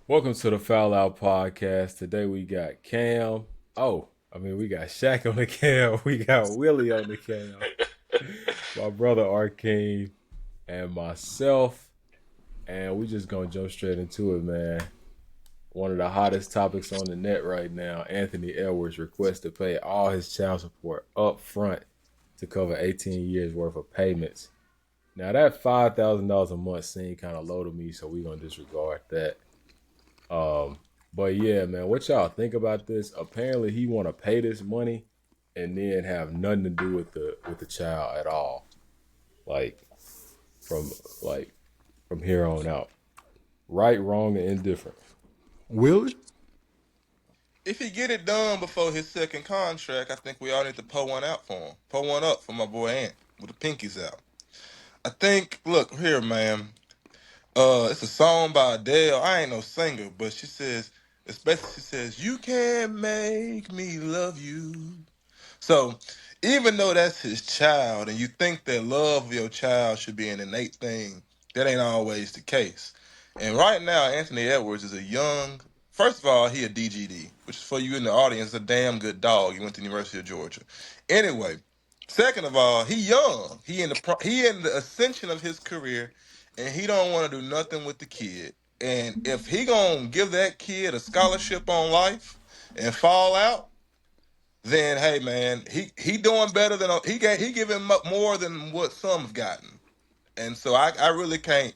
Welcome to the Foul Out Podcast. Today we got Cam. We got Shaq on the cam. We got Willie on the cam. My brother Arcane and myself. And we just gonna jump straight into it, man. One of the hottest topics on the net right now. Anthony Edwards requests to pay all his child support up front to cover 18 years worth of payments. Now that $5,000 a month seemed kind of low to me, so we're gonna disregard that. Um, but yeah, man, what y'all think about this? Apparently, he want to pay this money and then have nothing to do with the child at all. Like from like from here on out, right, wrong, and indifferent. Will it? If he get it done before his second contract, I think we all need to pull one out for him. Pull one up for my boy Ant with the pinkies out. I think, look here, man. It's a song by Adele. I ain't no singer, but she says, especially she says, "You can't make me love you." So, even though that's his child, and you think that love of your child should be an innate thing, that ain't always the case. And right now, Anthony Edwards is a young. First of all, he a DGD, which for you in the audience, a damn good dog. He went to the University of Georgia. Anyway, second of all, he young. He in the ascension of his career, and he don't want to do nothing with the kid. And if he gonna give that kid a scholarship on life and fall out, then hey man, he doing better than he giving up more than what some have gotten, and so I really can't,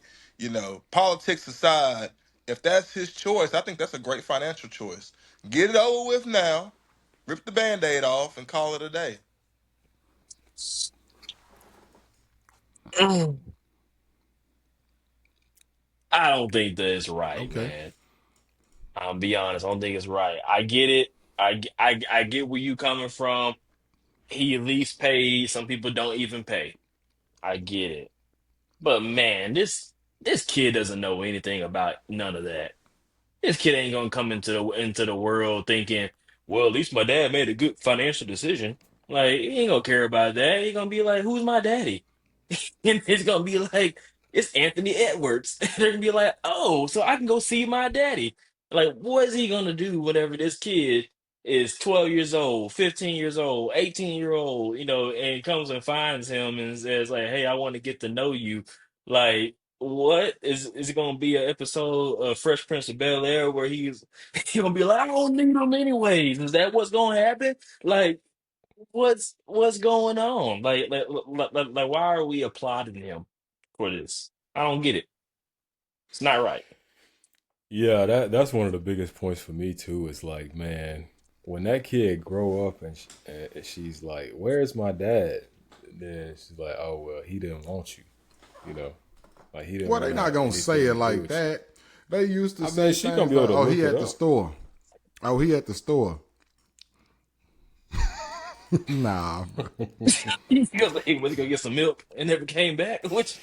politics aside, if that's his choice, I think that's a great financial choice. Get it over with now, rip the band-aid off, and call it a day. Mm, I don't think that it's right, Okay. man. I'll be honest. I don't think it's right. I get it. I get where you coming from. He at least paid. Some people don't even pay. I get it. But man, this kid doesn't know anything about none of that. This kid ain't gonna come into the world thinking, well, at least my dad made a good financial decision. Like, he ain't gonna care about that. He gonna be like, who's my daddy? And it's gonna be like, it's Anthony Edwards. They're gonna be like, oh, so I can go see my daddy. Like, what is he gonna do whenever this kid is 12 years old, 15 years old, 18-year-old, and comes and finds him and says, like, hey, I want to get to know you. Like, what is it gonna be an episode of Fresh Prince of Bel-Air where he's gonna be like, I don't need him anyways? Is that what's gonna happen? Like, what's going on? Like, why are we applauding him for this? I don't get it. It's not right. Yeah, that's one of the biggest points for me too. Is like, man, when that kid grow up and she's like, "Where's my dad?" Then she's like, "Oh well, he didn't want you," you know, like he didn't Well, they want to not have gonna say anything it to do like with you. that. They used to I mean, say she gonna things be able like, to "Oh, look he it at the up. store. Oh, he at the store." Nah. He goes, like, he went to go get some milk and never came back. Which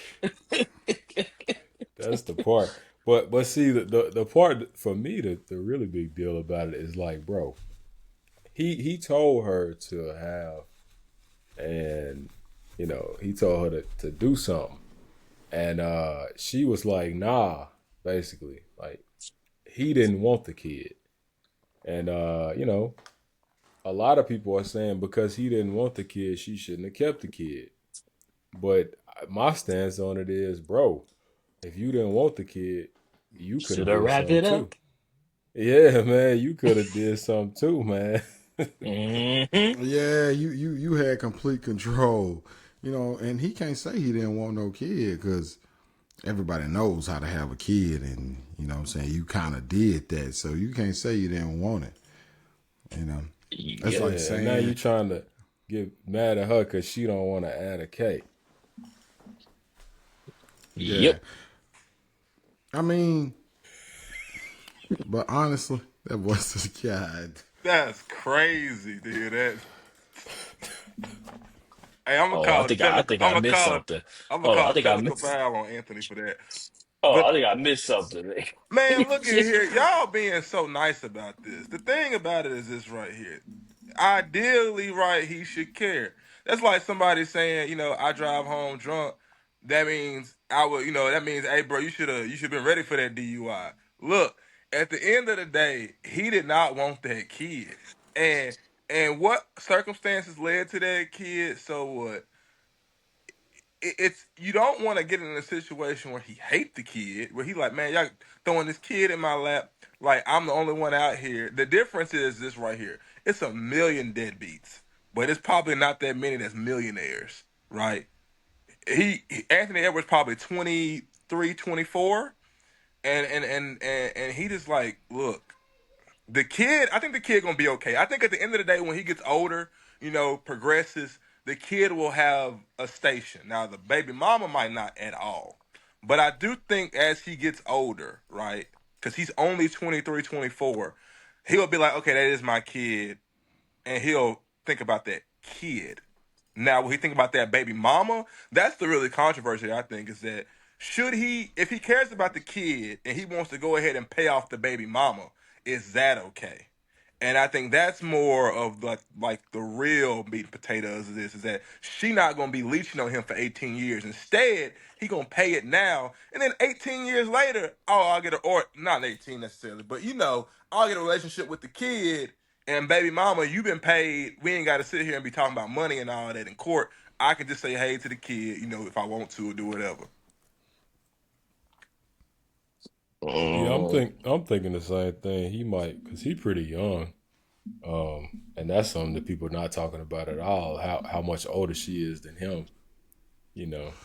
That's the part. But see the part for me the really big deal about it is like, bro, he told her to have, and he told her to do something, and she was like, nah, basically, like he didn't want the kid, and a lot of people are saying because he didn't want the kid, she shouldn't have kept the kid. But my stance on it is, bro, if you didn't want the kid, you could should have have did wrapped something it too. up. Yeah, man, you could have did something too, man. Hmm. Yeah, you had complete control. And he can't say he didn't want no kid because everybody knows how to have a kid, and what I'm saying, you kind of did that, so you can't say you didn't want it. You know, that's Yep. like Yeah, and now you saying, trying to get mad at her because she don't want to add a K. yeah. Yep. I mean, but honestly, that was this guy. That's crazy to hear that. Hey, I'm gonna Oh, I call a think I technical. think I missed something. I'm gonna Hold on, call I a think I technical missed. foul on Anthony for that. Oh, But I think I missed something. man, look at here. Y'all being so nice about this. The thing about it is this right here. Ideally, right, he should care. That's like somebody saying, I drive home drunk. That means I would, that means, hey, bro, you should have been ready for that DUI. Look, At the end of the day, he did not want that kid. And what circumstances led to that kid? So what? It's you don't want to get in a situation where he hate the kid, where he like, man, y'all throwing this kid in my lap, like I'm the only one out here. The difference is this right here. It's a million deadbeats, but it's probably not that many that's millionaires, right? Anthony Edwards probably 23, 24, and he just like, look, the kid, I think the kid gonna be okay. I think at the end of the day, when he gets older, progresses, the kid will have a station. Now, the baby mama might not at all, but I do think as he gets older, right? Because he's only 23, 24, he'll be like, okay, that is my kid, and he'll think about that kid. Now, when he think about that baby mama, that's the really controversy. I think is that should he, if he cares about the kid and he wants to go ahead and pay off the baby mama, is that okay? And I think that's more of like the real meat and potatoes of this is that she not gonna be leeching on him for 18 years. Instead, he gonna pay it now, and then 18 years later, oh, I'll get a or not 18 necessarily, but I'll get a relationship with the kid and baby mama. You've been paid. We ain't got to sit here and be talking about money and all that in court. I can just say hey to the kid, if I want to or do whatever. Yeah, Mm, I'm thinking the same thing. He might, cause he pretty young, and that's something that people are not talking about at all. How much older she is than him.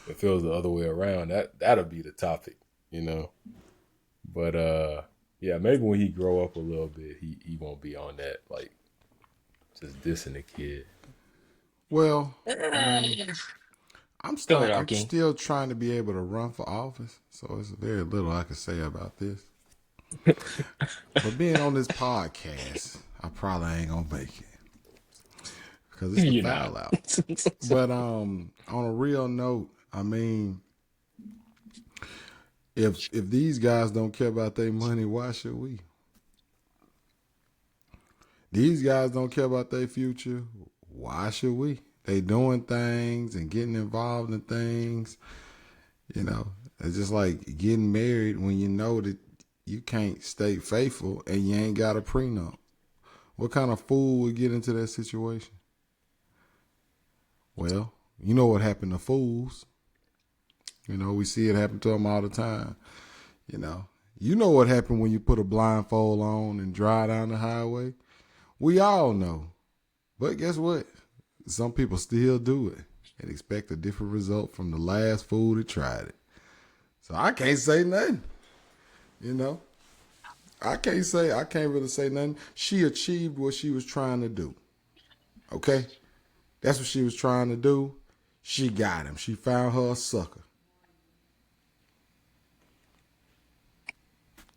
If it was the other way around, that'll be the topic. You know, but yeah, maybe when he grow up a little bit, he won't be on that like just dissing the kid. Well, Go ahead, I'm Arkin. still trying to be able to run for office, so it's very little I can say about this. But being on this podcast, I probably ain't gonna make it because it's the You're not. foul out. But on a real note, I mean, if these guys don't care about their money, why should we? These guys don't care about their future. Why should we? They doing things and getting involved in things. You know, it's just like getting married when you know that you can't stay faithful and you ain't got a prenup. What kind of fool would get into that situation? Well, you know what happened to fools. We see it happen to them all the time. You know, you know what happened when you put a blindfold on and drive down the highway. We all know. But guess what? Some people still do it and expect a different result from the last fool that tried it. So I can't say nothing. You know, I can't really say nothing. She achieved what she was trying to do. Okay? That's what she was trying to do. She got him. She found her a sucker.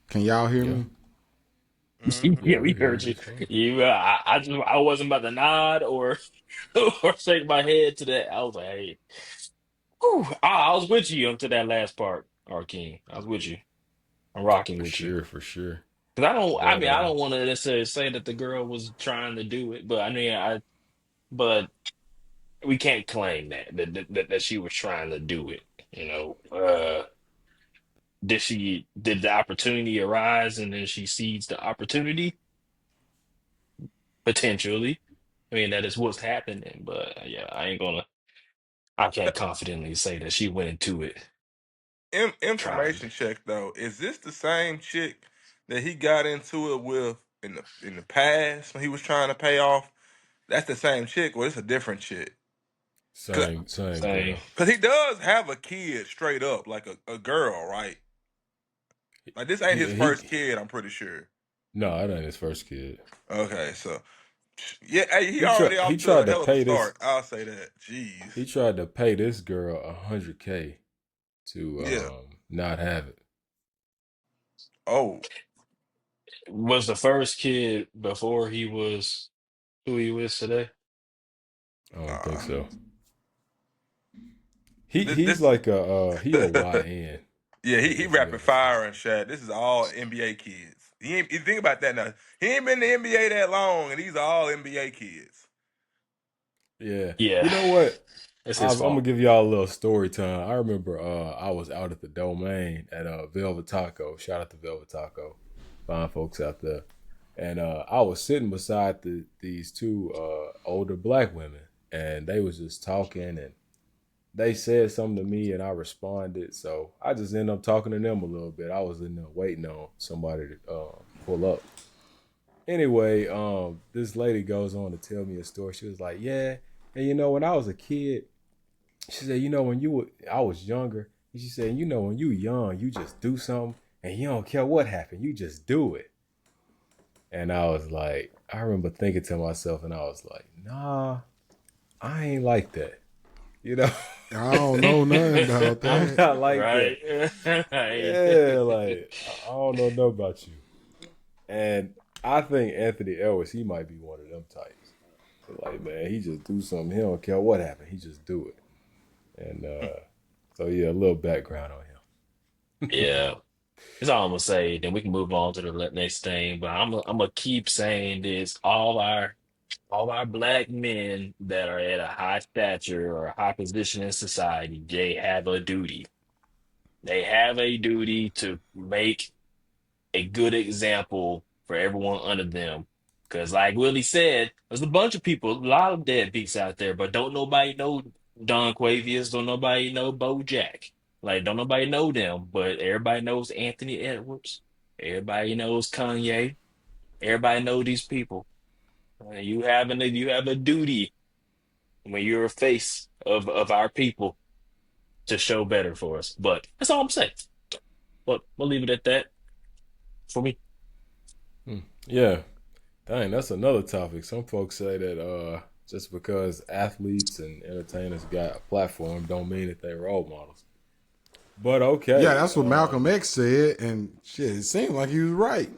Can y'all hear Yeah, me? Mm-hmm. yeah, Yeah, we we hear you heard you. just fine. I wasn't about to nod or or shake my head to that. I was like, hey, whew, I was with you until that last part, Arkin. I was with you. I'm rocking For with you. sure, for sure. Because I But mean, I don't want to necessarily say that the girl was trying to do it, but I mean, but we can't claim that she was trying to do it. You know, did the opportunity arise and then she seized the opportunity? Potentially. I mean, that is what's happening, but yeah, I can't confidently say that she went into it trying. Information check though. Is this the same chick that he got into it with in the past when he was trying to pay off? That's the same chick, or it's a different chick? Cause, same Same. girl. 'cause he does have a kid straight up, like a girl, right? Like this ain't his first He kid, I'm pretty sure. no, that ain't his first kid. Okay, so yeah, hey, he already He off to a tried to hell of a pay this. start. I'll say that. Jeez. He tried to pay this girl 100K to Yeah. not have it. Oh. Was the first kid before he was who he was today? I don't think Nah. so. He's This like he a YN. yeah, he If you rapid ever seen. fire and shit. This is all NBA kids. You think about that now. He ain't been in the NBA that long, and these are all NBA kids. Yeah, Yeah, you know what? it's his I'm gonna fault. give y'all a little story time. I remember I was out at the domain at Velvet Taco. Shout out to Velvet Taco. fine folks out there. And I was sitting beside these two older black women, and they was just talking, and they said something to me, and I responded. So I just ended up talking to them a little bit. I was in there waiting on somebody to pull up. Anyway, this lady goes on to tell me a story. She was like, "Yeah, and when I was a kid, she said, when I was younger, and she said, when you young, you just do something, and you don't care what happened, you just do it." And I was like, I remember thinking to myself, and I was like, nah, I ain't like that. You know, I don't know nothing about I'm that. not like that. Right. Right. Yeah, like I don't know nothing about you. And I think Anthony Edwards, he might be one of them types. So like, man, he just do something. He don't care what happened. He just do it. And so yeah, a little background on him. Yeah. That's all I'm gonna say. Then we can move on to the next thing. But I'm gonna keep saying this. All our black men that are at a high stature or a high position in society, they have a duty. They have a duty to make a good example for everyone under them. Because, like Willie said, there's a bunch of people, a lot of deadbeats out there, but don't nobody know Don Quavius, don't nobody know Bo Jack. Like, don't nobody know them, but everybody knows Anthony Edwards. Everybody knows Kanye. Everybody know these people. You have a duty when you're a face of our people to show better for us. But that's all I'm saying. But we'll leave it at that for me. Yeah, dang, that's another topic. Some folks say that just because athletes and entertainers got a platform don't mean that they're role models. But Yeah, okay, that's what Malcolm X said, and shit, it seemed like he was right.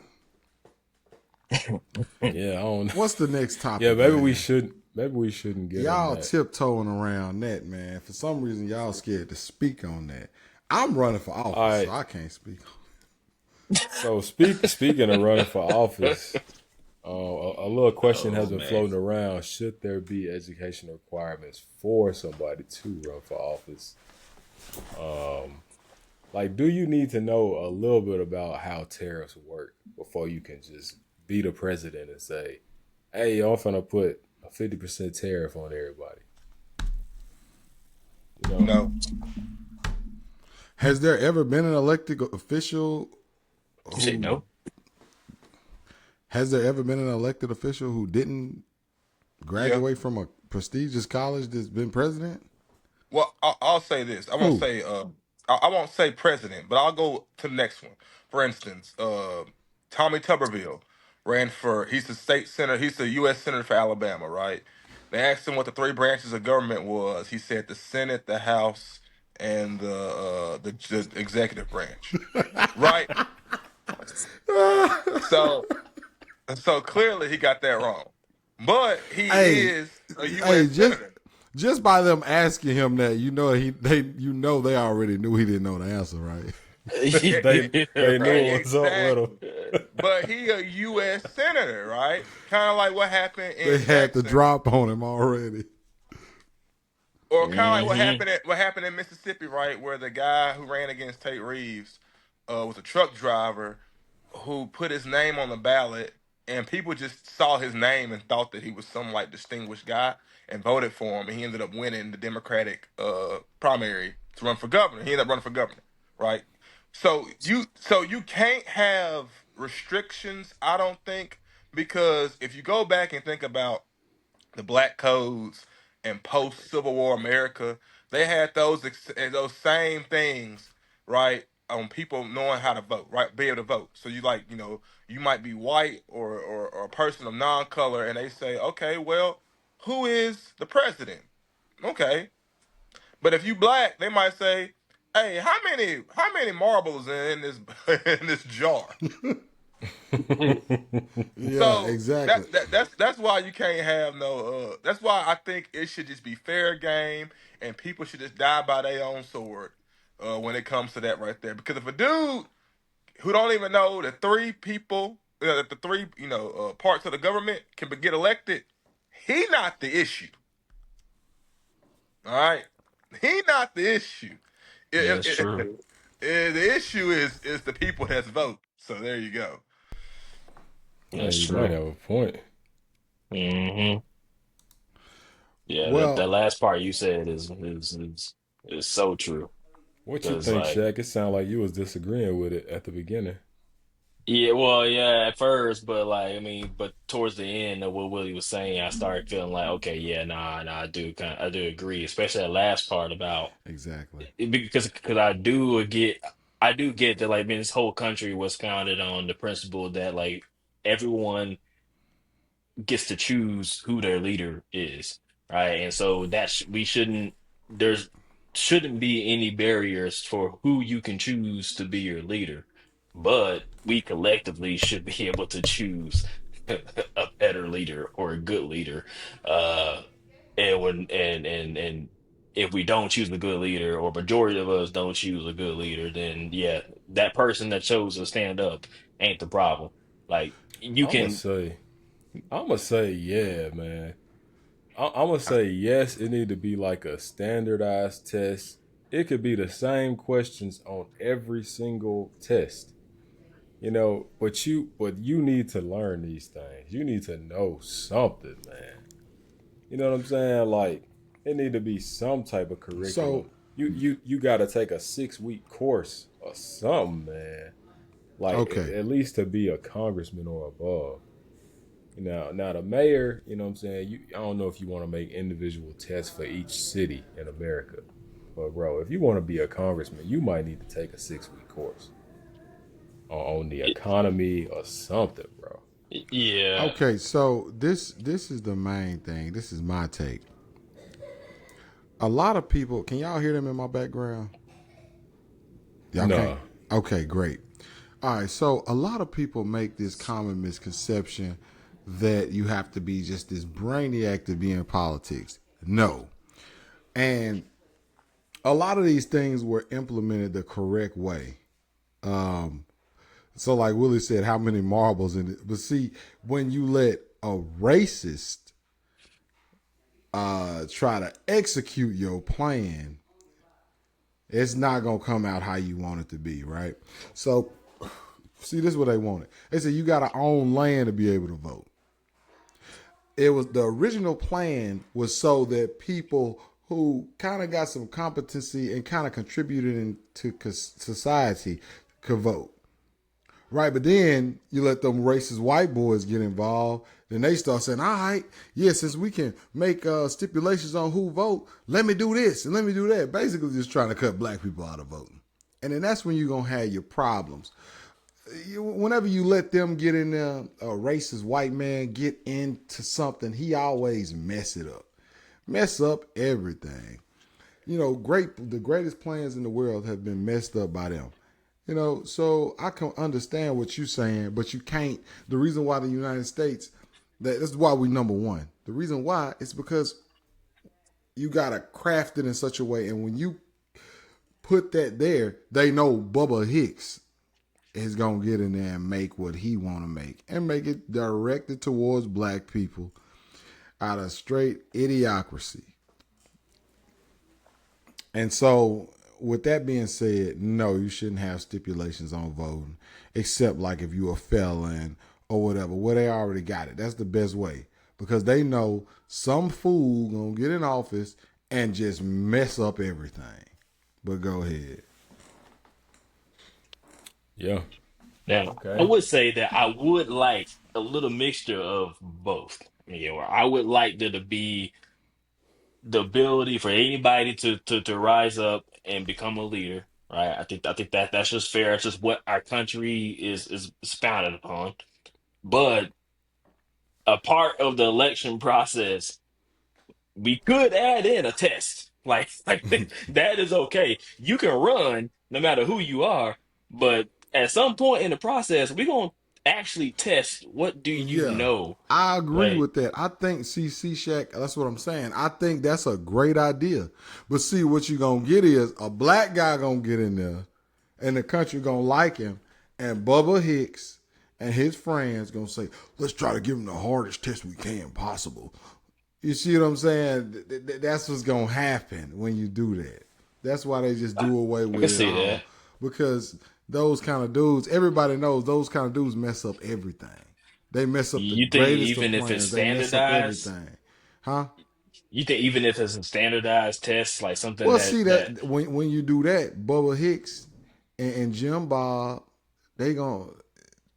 yeah, I don't know. What's the next Yeah, topic, maybe we man? should. Maybe we shouldn't get on Y'all that. tiptoeing around that, man. For some reason, y'all scared to speak on that. I'm running for All office, so right. I can't speak. So speaking of running for office, a little question has Oh been man. floating around: should there be education requirements for somebody to run for office? Like, do you need to know a little bit about how tariffs work before you can just be the president and say, "Hey, I'm gonna put a 50% tariff on everybody"? You know? No, Has there ever been an elected official You say who no? has there ever been an elected official who didn't yeah. graduate from a prestigious college that's been president? Well, I'll say this. I won't Who? say I won't say president, but I'll go to the next one. For instance, Tommy Tuberville ran for. He's the state senator. He's the U.S. senator for Alabama, right? They asked him what the three branches of government was. He said the Senate, the House, and the executive branch, right? So so clearly he got that wrong, but he Hey, is a hey, U.S. just senator. just by them asking him that, they already knew he didn't know the answer, right? They knew what was up with him. Exactly. But he a U.S. senator, right? Kind of like what happened They in had the Jackson, drop on him already. or kind of like Hmm. what happened in Mississippi, right? Where the guy who ran against Tate Reeves was a truck driver who put his name on the ballot, and people just saw his name and thought that he was some like distinguished guy and voted for him, and he ended up winning the Democratic primary to run for governor. He ended up running for governor, right? So you can't have restrictions, I don't think, because if you go back and think about the black codes and post Civil War America, they had those same things, right? On people knowing how to vote, right? Be able to vote. So you might be white or a person of non-color, and they say, okay, well, who is the president? Okay, but if you black, they might say, hey, how many marbles are in this in this jar? Yeah, So exactly. that's why you can't have no. That's why I think it should just be fair game, and people should just die by their own sword when it comes to that right there. Because if a dude who don't even know the three people, the three parts of the government can get elected, he not the issue. All right, he not the issue. That's true. The issue is the people that's vote. So there you go. Hey, That's you might true. have a point. Hmm. Yeah, that Well, last part you said is so true. What you Because think, like, Shaq? It sounded like you was disagreeing with it at the beginning. yeah, well, yeah, at first, but like, I mean, but towards the end of what Willie was saying, I started feeling like, okay, yeah, nah, I do agree, especially that last part about exactly. because I do get that like, I mean, this whole country was founded on the principle that like everyone gets to choose who their leader is, right? And so we shouldn't there's shouldn't be any barriers for who you can choose to be your leader, but we collectively should be able to choose a better leader or a good leader. Uh, and when and if we don't choose a good leader, or majority of us don't choose a good leader, then yeah, that person that chose to stand up ain't the problem. Like you I'm gonna can. say, I'm gonna say, yeah, man. I'm gonna say yes. It need to be like a standardized test. It could be the same questions on every single test, but you need to learn these things. You need to know something, man. You know what I'm saying? Like it need to be some type of curriculum. So, You got to take a 6 week course or something, man. Like okay. at least to be a congressman or above. Now the mayor, you know what I'm saying? I don't know if you want to make individual tests for each city in America. But bro, if you want to be a congressman, you might need to take a 6 week course on the economy or something, bro. Yeah. Okay, so this is the main thing. This is my take. A lot of people, can y'all hear them in my background? Y'all can't. Nah. Okay, great. All right, so a lot of people make this common misconception that you have to be just this brainiac to be in politics. No. And a lot of these things were implemented the correct way. So, like Willie said, how many marbles in it? But see, when you let a racist try to execute your plan, it's not gonna come out how you want it to be, right? So, see, this is what they wanted. They said you gotta own land to be able to vote. It was the original plan was so that people who kind of got some competency and kind of contributed into society could vote. Right, but then you let them racist white boys get involved. Then they start saying, all right, yeah, since we can make stipulations on who vote, let me do this and let me do that. Basically just trying to cut black people out of voting. And then that's when you're going to have your problems. Whenever you let them get in there, a racist white man get into something, he always mess it up. Mess up everything. The greatest plans in the world have been messed up by them. So I can understand what you're saying, but you can't. The reason why the United States, that's why we number one. The reason why is because you gotta craft it in such a way, and when you put that there, they know Bubba Hicks is gonna get in there and make what he want to make, and make it directed towards black people out of straight idiocracy. And so, with that being said, no, you shouldn't have stipulations on voting, except like if you're a felon or whatever. Well, they already got it. That's the best way because they know some fool gonna get in office and just mess up everything. But go ahead. Yeah. Now, I Okay. would say that I would like a little mixture of both. You know, I would like there to be the ability for anybody to rise up and become a leader, right? I think that that's just fair. It's just what our country is founded upon. But a part of the election process, we could add in a test. Like that is okay. You can run no matter who you are, but at some point in the process, we're gonna actually test what do you Yeah, know. I agree Like, with that. I think CC Shack, that's what I'm saying. I think that's a great idea. But see, what you gonna get is a black guy gonna get in there and the country gonna like him. And Bubba Hicks and his friends gonna say, let's try to give him the hardest test we can possible. You see what I'm saying? That's what's gonna happen when you do that. That's why they just do away I can with it see that. all. Because those kind of dudes, everybody knows those kind of dudes mess up everything. They mess up the You think greatest of even if it's plans. They mess up standardized, everything, huh? you think even if it's a standardized test, like something Well, that see that that when you do that, Bubba Hicks and Jim Bob, they gon'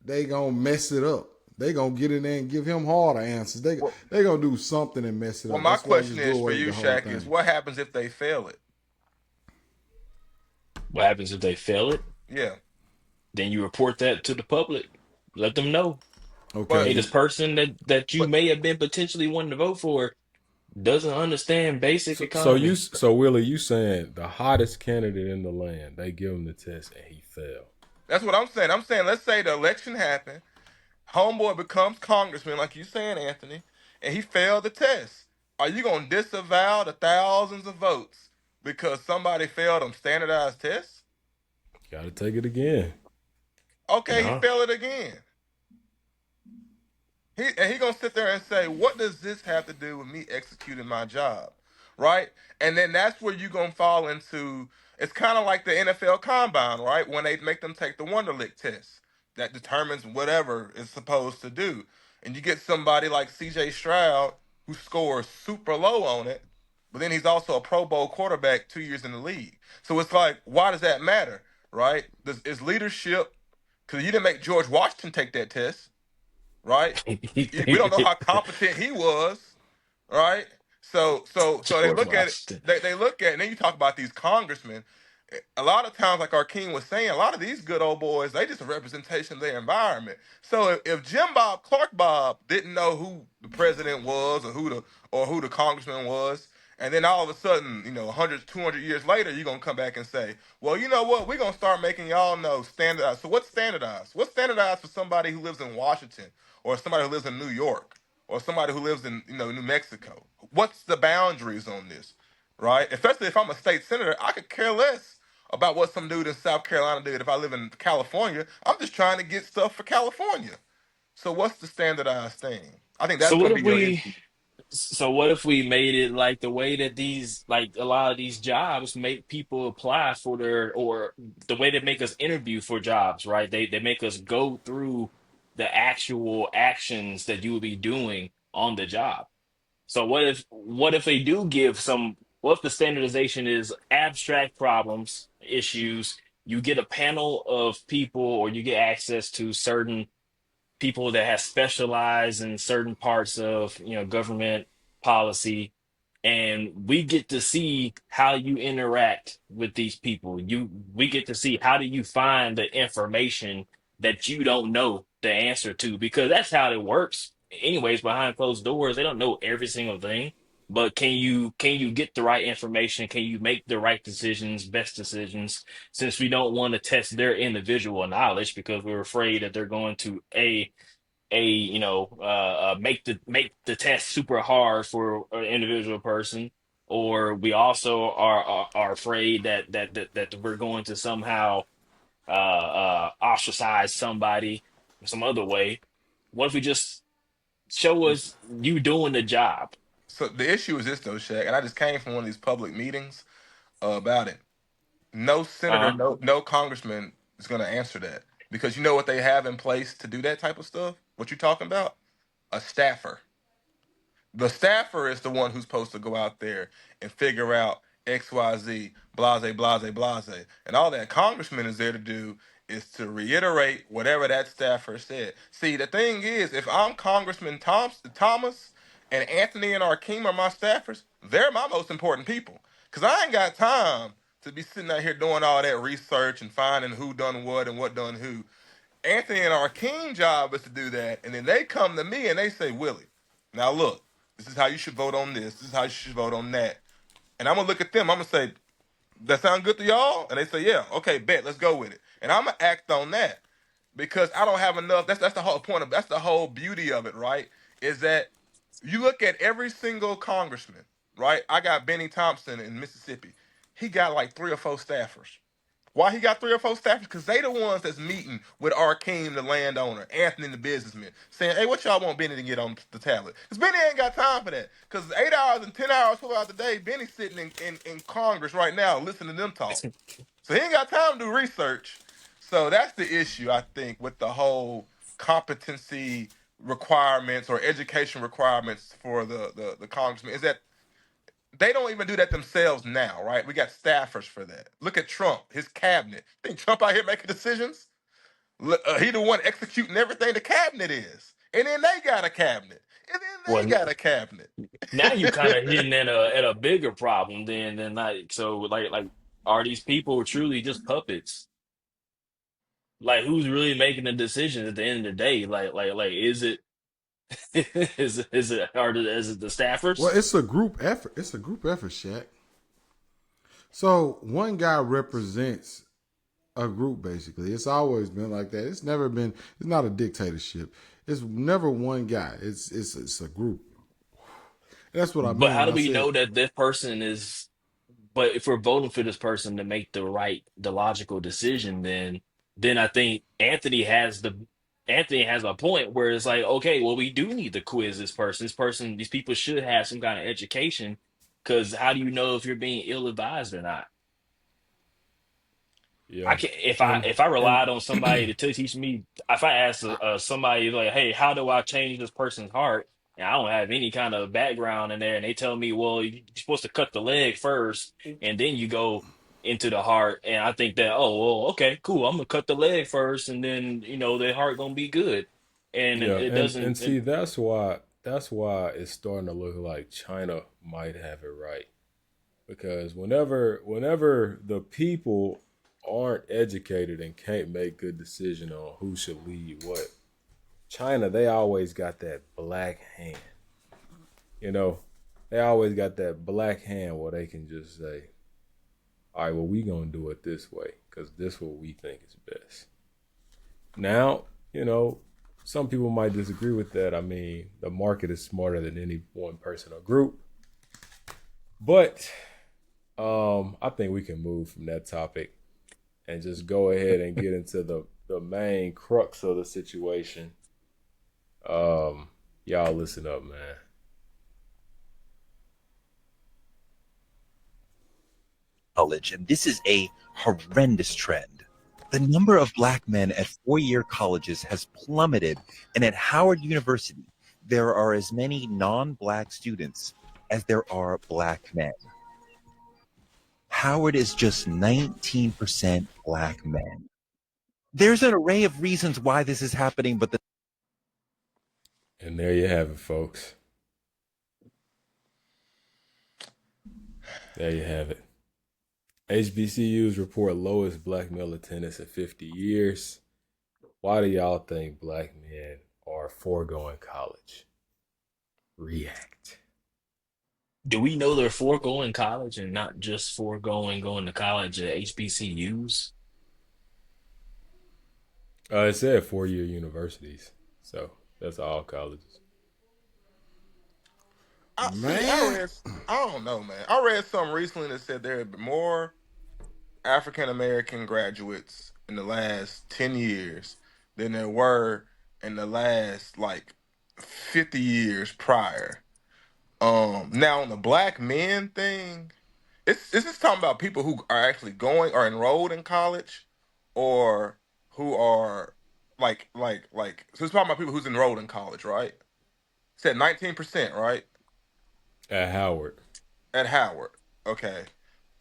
they gonna mess it up. They gonna get in there and give him harder answers. Well, They gonna do something and mess it well, up. my That's why I question just do is for away with you, the whole Shaq, is thing. what happens if they fail it? what happens if they fail it? Yeah. Then you report that to the public. Let them know, But hey, this Okay, person that you but may have been potentially wanting to vote for doesn't understand basic So economy. so Willie, you saying the hottest candidate in the land, they give him the test and he failed. that's what I'm saying. I'm saying let's say the election happened, homeboy becomes congressman, like you saying, Anthony, and he failed the test. Are you gonna disavow the thousands of votes because somebody failed them standardized tests? Got to take it again. Okay, he No. failed it again. He gonna sit there and say, "What does this have to do with me executing my job?" Right? And then that's where you gonna fall into. It's kind of like the NFL Combine, right? When they make them take the Wonderlic test that determines whatever it's supposed to do, and you get somebody like C.J. Stroud who scores super low on it, but then he's also a Pro Bowl quarterback 2 years in the league. So it's like, why does that matter, right? Is leadership because you didn't make George Washington take that test, right? We don't know how competent he was, right? So they George look at it. Washington. They look at it, and then you talk about these congressmen. A lot of times, like Arkeem was saying, a lot of these good old boys, they just a representation of their environment. So if Jim Bob Clark Bob didn't know who the president was or who the congressman was, and then all of a sudden, 100, 200 years later, you're gonna come back and say, well, you know what? We're gonna start making y'all know standardized. So what's standardized? What's standardized for somebody who lives in Washington or somebody who lives in New York? Or somebody who lives in New Mexico. What's the boundaries on this, right? Especially if I'm a state senator, I could care less about what some dude in South Carolina did if I live in California. I'm just trying to get stuff for California. So what's the standardized thing? I think So that's what going to if be your we issue. so what if we made it like the way that these like a lot of these jobs make people apply for their or the way they make us interview for jobs, right? They make us go through the actual actions that you would be doing on the job. So what if they do give some what if the standardization is abstract problems, issues, you get a panel of people or you get access to certain people that have specialized in certain parts of government policy, and we get to see how you interact with these people. We get to see how do you find the information that you don't know the answer to, because that's how it works anyways. Behind closed doors, they don't know every single thing, but can you get the right information? Can you make the right decisions, best decisions, since we don't want to test their individual knowledge because we're afraid that they're going to make the test super hard for an individual person, or we also are afraid that we're going to somehow ostracize somebody some other way. What if we just show us you doing the job? So the issue is this though, Shaq, and I just came from one of these public meetings about it. No senator, Uh-huh. no congressman is going to answer that because you know what they have in place to do that type of stuff. What you talking about? A staffer. The staffer is the one who's supposed to go out there and figure out XYZ, blase, blase, blase. And all that congressman is there to do is to reiterate whatever that staffer said. See, the thing is, if I'm Congressman Thomas and Anthony and Arkeem are my staffers, they're my most important people. Because I ain't got time to be sitting out here doing all that research and finding who done what and what done who. Anthony and our king job is to do that, and then they come to me and they say, Willie, now look, this is how you should vote on this. This is how you should vote on that. And I'm gonna look at them. I'm gonna say, that sound good to y'all? And they say, yeah, okay, bet, let's go with it. And I'm gonna act on that because I don't have enough. That's the whole point of that's the whole beauty of it, right? Is that you look at every single congressman, right? I got Benny Thompson in Mississippi. He got like 3 or 4 staffers. Why he got 3 or 4 staffers? Because they the ones that's meeting with Arkeem, the landowner, Anthony, the businessman, saying, hey, what y'all want Benny to get on the tablet? Because Benny ain't got time for that. Because 8 hours and 10 hours, 12 hours a day, Benny's sitting in Congress right now listening to them talk. So he ain't got time to do research. So that's the issue, I think, with the whole competency requirements or education requirements for the congressman is that they don't even do that themselves now, right? We got staffers for that. Look at Trump, his cabinet. Think Trump out here making decisions? He the one executing everything the cabinet is, and then they got a cabinet, and then they Well, got a cabinet. now you kind of hitting at a bigger problem than like so like are these people truly just puppets? Like who's really making the decisions at the end of the day? Like is it is it the Well, staffers? it's a group effort. It's a group effort, Shaq. So one guy represents a group basically. It's always been like that. It's never been. It's not a dictatorship. It's never one guy. It's a group. That's what I But mean how when do I we said. know that this person is? But if we're voting for this person to make the logical decision, then I think Anthony has a point where it's like, okay, well, we do need to quiz this person. These people should have some kind of education, because how do you know if you're being ill advised or not? I Yeah, can And if I and relied on somebody to teach me, if I asked somebody like, hey, how do I change this person's heart? And I don't have any kind of background in there, and they tell me, well, you're supposed to cut the leg first, and then you go into the heart. And I think that, oh, well, okay, cool, I'm gonna cut the leg first, and then the heart gonna be good. And yeah, it and doesn't. see that's why it's starting to look like China might have it right because whenever the people aren't educated and can't make good decision on who should lead what, China they always got that black hand. You know, they always got that black hand where they can just say, "All right, well we gonna do it this way because this what we think is best." Now, some people might disagree with that. I mean, the market is smarter than any one person or group, but I think we can move from that topic and just go ahead and get into the main crux of the situation. Um, y'all listen up, man. College, and this is a horrendous trend. The number of black men at four-year colleges has plummeted, and at Howard University, there are as many non-black students as there are black men. Howard is just 19% black men. There's an array of reasons why this is happening, but the And there you have it, folks. There you have it. HBCUs report lowest black male attendance in 50 years. Why do y'all think black men are foregoing college? React. Do we know they're foregoing college and not just foregoing going to college at HBCUs? It said 4-year universities, so that's all colleges. I see. I man, read. I don't know, man. I read something recently that said there have been more African American graduates in the last 10 years than there were in the last like 50 years prior. Now on the black men thing, it's just talking about people who are actually going or enrolled in college, or who are like. So it's talking about people who's enrolled in college, right? Said 19%, right? At Howard. At Howard. Okay.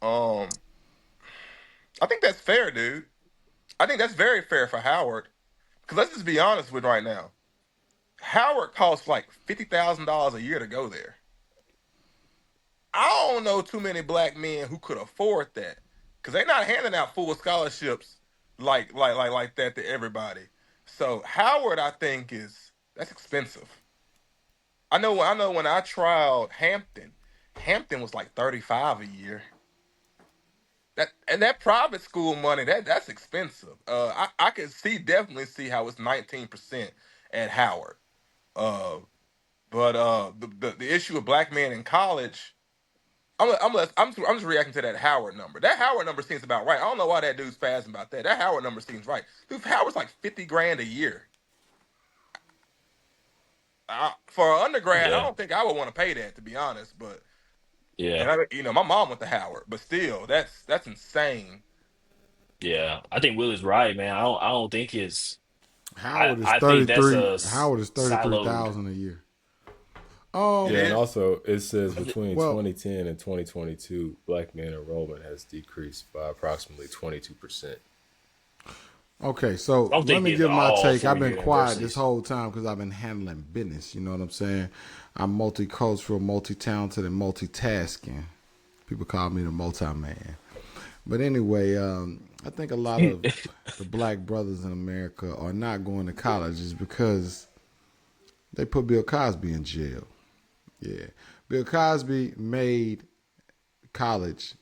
Um, I think that's fair, dude. I think that's very fair for Howard. Because let's just be honest with right now. Howard costs like $50,000 a year to go there. I don't know too many black men who could afford that. Because they're not handing out full scholarships like that to everybody. So Howard, I think, is that's expensive. I know when I tried Hampton was like 35 a year. That private school money, that's expensive. I can definitely see how it's 19% at Howard. Uh, but the issue of black men in college, I'm just reacting to that Howard number. That Howard number seems about right. I don't know why that dude's spazzing about that. That Howard number seems right. Dude, Howard's like 50 grand a year. For an undergrad, I Yeah, don't think I would want to pay that, to be honest. But yeah. and my mom went to Howard, but still, that's insane. Yeah, I think Will is right, man. I don't think it's. Howard is I think that's 33. a Howard is siloed. 33,000 a year. It Yeah, and is. also it says between Well, 2010 and 2022, black man enrollment has decreased by approximately 22%. okay, so I don't let think me it's give my all take. I've 4 year been quiet this universities. whole time because I've been handling business. You know what I'm saying? I'm multicultural, multi-talented, and multitasking. People call me the multi-man. But anyway, I think a lot of the black brothers in America are not going to college is because they put Bill Cosby in jail. Yeah. Bill Cosby made college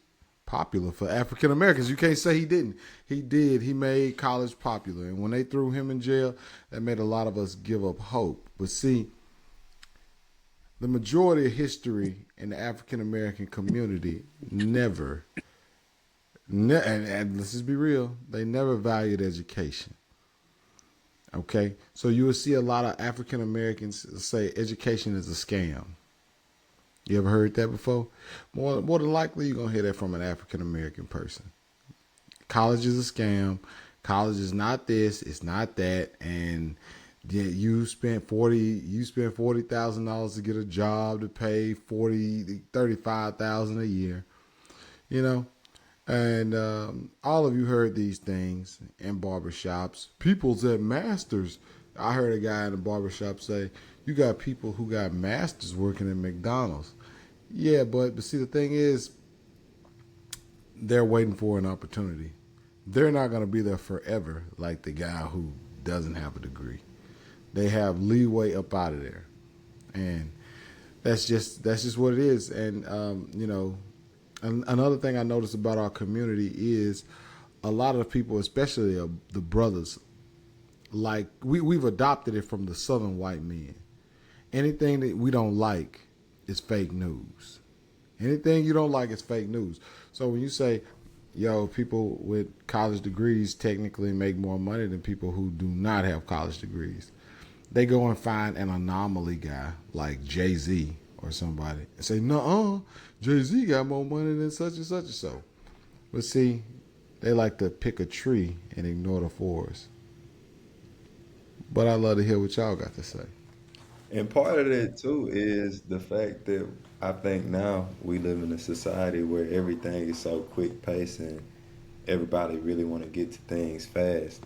popular for African Americans. You can't say he didn't. He did. He made college popular. And when they threw him in jail, that made a lot of us give up hope. But see, the majority of history in the African American community and let's just be real, they never valued education. Okay? So you will see a lot of African Americans say education is a scam. You ever heard that before? More than likely, you're going to hear that from an African American person. College is a scam. College is not this. It's not that. And you spent $40,000 to get a job to pay 35,000 a year. You know, and all of you heard these things in barbershops. People's at masters. I heard a guy in the barbershop say, "You got people who got masters working at McDonald's." Yeah, but see, the thing is, they're waiting for an opportunity. They're not going to be there forever like the guy who doesn't have a degree. They have leeway up out of there, and that's just what it is. And another thing I noticed about our community is a lot of the people, especially the brothers, like we've adopted it from the Southern white men. Anything that we don't like is fake news. Anything you don't like is fake news. So when you say, yo, people with college degrees technically make more money than people who do not have college degrees, they go and find an anomaly guy like Jay-Z or somebody and say, "Nuh-uh, Jay-Z got more money than such and such and so." But see, they like to pick a tree and ignore the forest. But I love to hear what y'all got to say. And part of that too is the fact that I think now we live in a society where everything is so quick paced and everybody really want to get to things fast.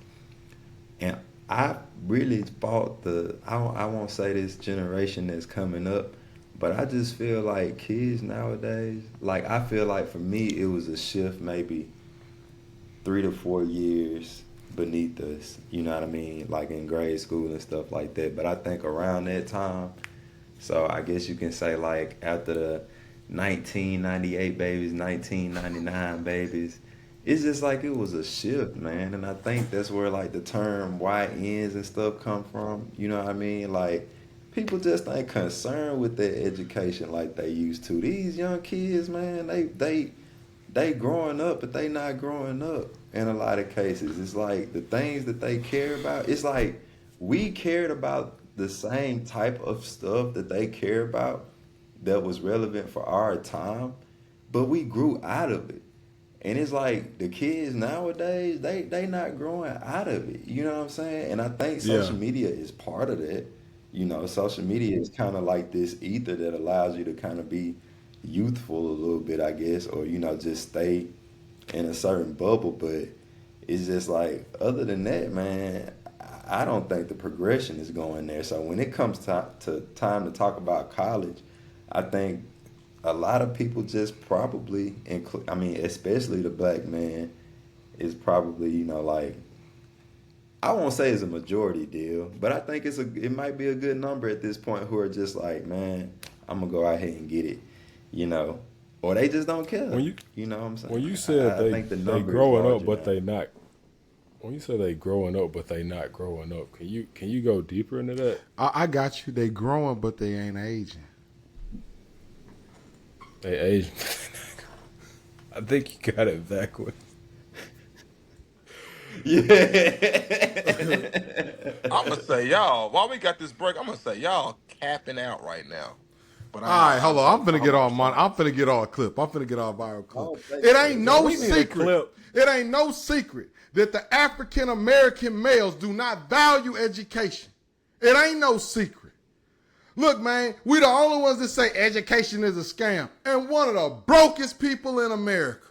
And I really fought I won't say this generation that's coming up, but I just feel like kids nowadays, like I feel like for me it was a shift maybe 3 to 4 years beneath us, you know what I mean? Like in grade school and stuff like that. But I think around that time, so I guess you can say like after the 1998 babies, 1999 babies, it's just like it was a shift, man. And I think that's where like the term YNs and stuff come from. You know what I mean? Like people just ain't concerned with their education like they used to. These young kids, man, they growing up, but they not growing up in a lot of cases. It's like the things that they care about. It's like we cared about the same type of stuff that they care about that was relevant for our time, but we grew out of it. And it's like the kids nowadays, they not growing out of it. You know what I'm saying? And I think Yeah. social media is part of that. You know, social media is kind of like this ether that allows you to kind of be youthful a little bit, I guess, or just stay in a certain bubble. But it's just like other than that, man, I don't think the progression is going there. So when it comes to time to talk about college, I think a lot of people just probably, I mean, especially the black man, is probably like I won't say it's a majority deal, but I think it might be a good number at this point who are just like, man, I'm gonna go out here and get it, you know, or they just don't care. When you You know what I'm when saying? you said I think the they number is growing up larger but now. they not, when you say they growing up but they not growing up, can you go deeper into that? I got you. They growing, but they ain't aging. They Asian. I think you got it backwards. I'm gonna say y'all. While we got this break, I'm gonna say y'all capping out right now. But All right, hold on. I'm finna I get hope I'm all mine. I'm sorry. finna get all clip. I'm finna get all viral I clip. don't think It so. ain't Yeah, no we need a secret. clip. It ain't no secret that the African American males do not value education. It ain't no secret. Look, man, we the only ones that say education is a scam, and one of the brokest people in America.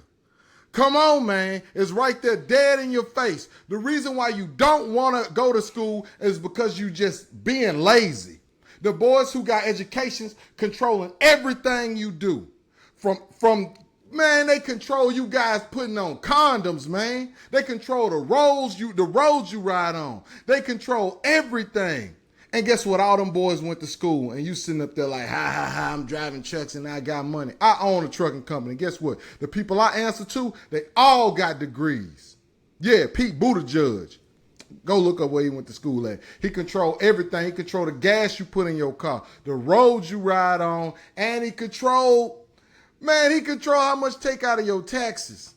Come on, man. It's right there dead in your face. The reason why you don't want to go to school is because you just being lazy. The boys who got educations controlling everything you do. From man, they control you guys putting on condoms, man. They control the roads you ride on. They control everything. And guess what? All them boys went to school, and you sitting up there like, ha ha ha, I'm driving trucks and I got money. I own a trucking company. Guess what? The people I answer to, they all got degrees. Yeah, Pete Buttigieg. Go look up where he went to school at. He control everything. He control the gas you put in your car, the roads you ride on, and he control how much take out of your taxes.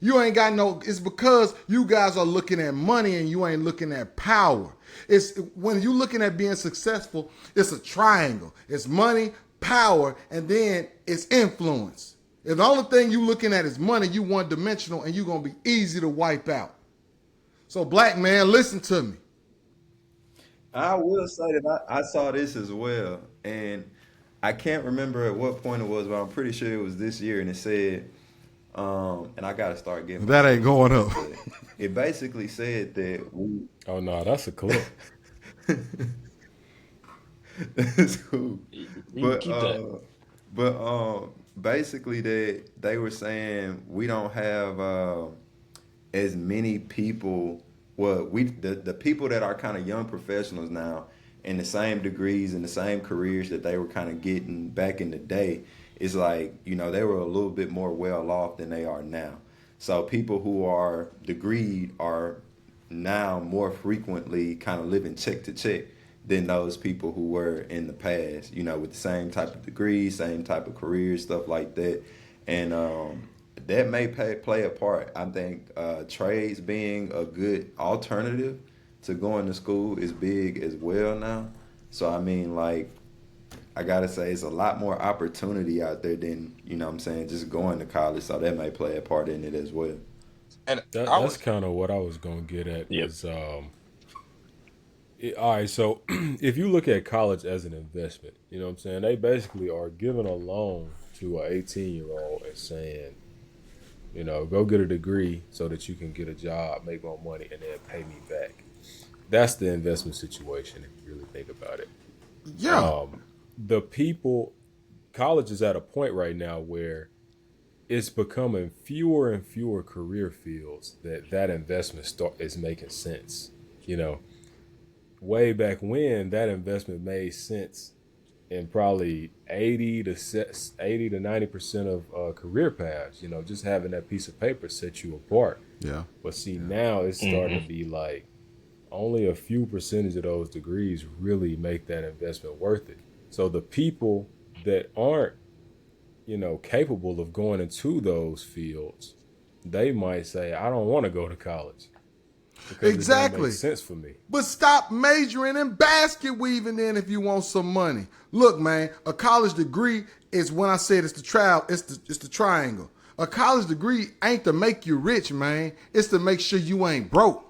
You ain't got no, it's because you guys are looking at money and you ain't looking at power. It's when you looking at being successful, it's a triangle. It's money, power, and then it's influence. If the only thing you looking at is money, you one dimensional and you're gonna be easy to wipe out. So black man, listen to me. I will say that I saw this as well, and I can't remember at what point it was, but I'm pretty sure it was this year, and it said, and I gotta start getting my That ain't sources going up. right, but it basically said that we, Oh no, that's a clip. it's cool, You can but keep that. basically that they were saying we don't have as many people. Well, the people that are kind of young professionals now in the same degrees and the same careers that they were kind of getting back in the day, is like, they were a little bit more well off than they are now. So people who are degreed are now more frequently kind of living check to check than those people who were in the past, with the same type of degrees, same type of careers, stuff like that. And that may play a part. I think trades being a good alternative to going to school is big as well now. So, I mean, like, I gotta say, it's a lot more opportunity out there than, what I'm saying, just going to college. So that may play a part in it as well. And I That's was kind of what I was gonna get at. Yep. Is all right. So if you look at college as an investment, you know what I'm saying, they basically are giving a loan to an 18-year-old and saying, go get a degree so that you can get a job, make more money, and then pay me back. That's the investment situation if you really think about it. Yeah, The people, college is at a point right now where it's becoming fewer and fewer career fields that investment is making sense. You know, way back when that investment made sense in probably 80 to 90% of career paths. Just having that piece of paper set you apart. yeah. But see, now it's starting to be like only a few percentage of those degrees really make that investment worth it. So the people that aren't, capable of going into those fields, they might say, I don't want to go to college because it don't make Exactly. sense for me. But stop majoring in basket weaving then if you want some money. Look, man, a college degree is when I said it's the triangle. A college degree ain't to make you rich, man. It's to make sure you ain't broke.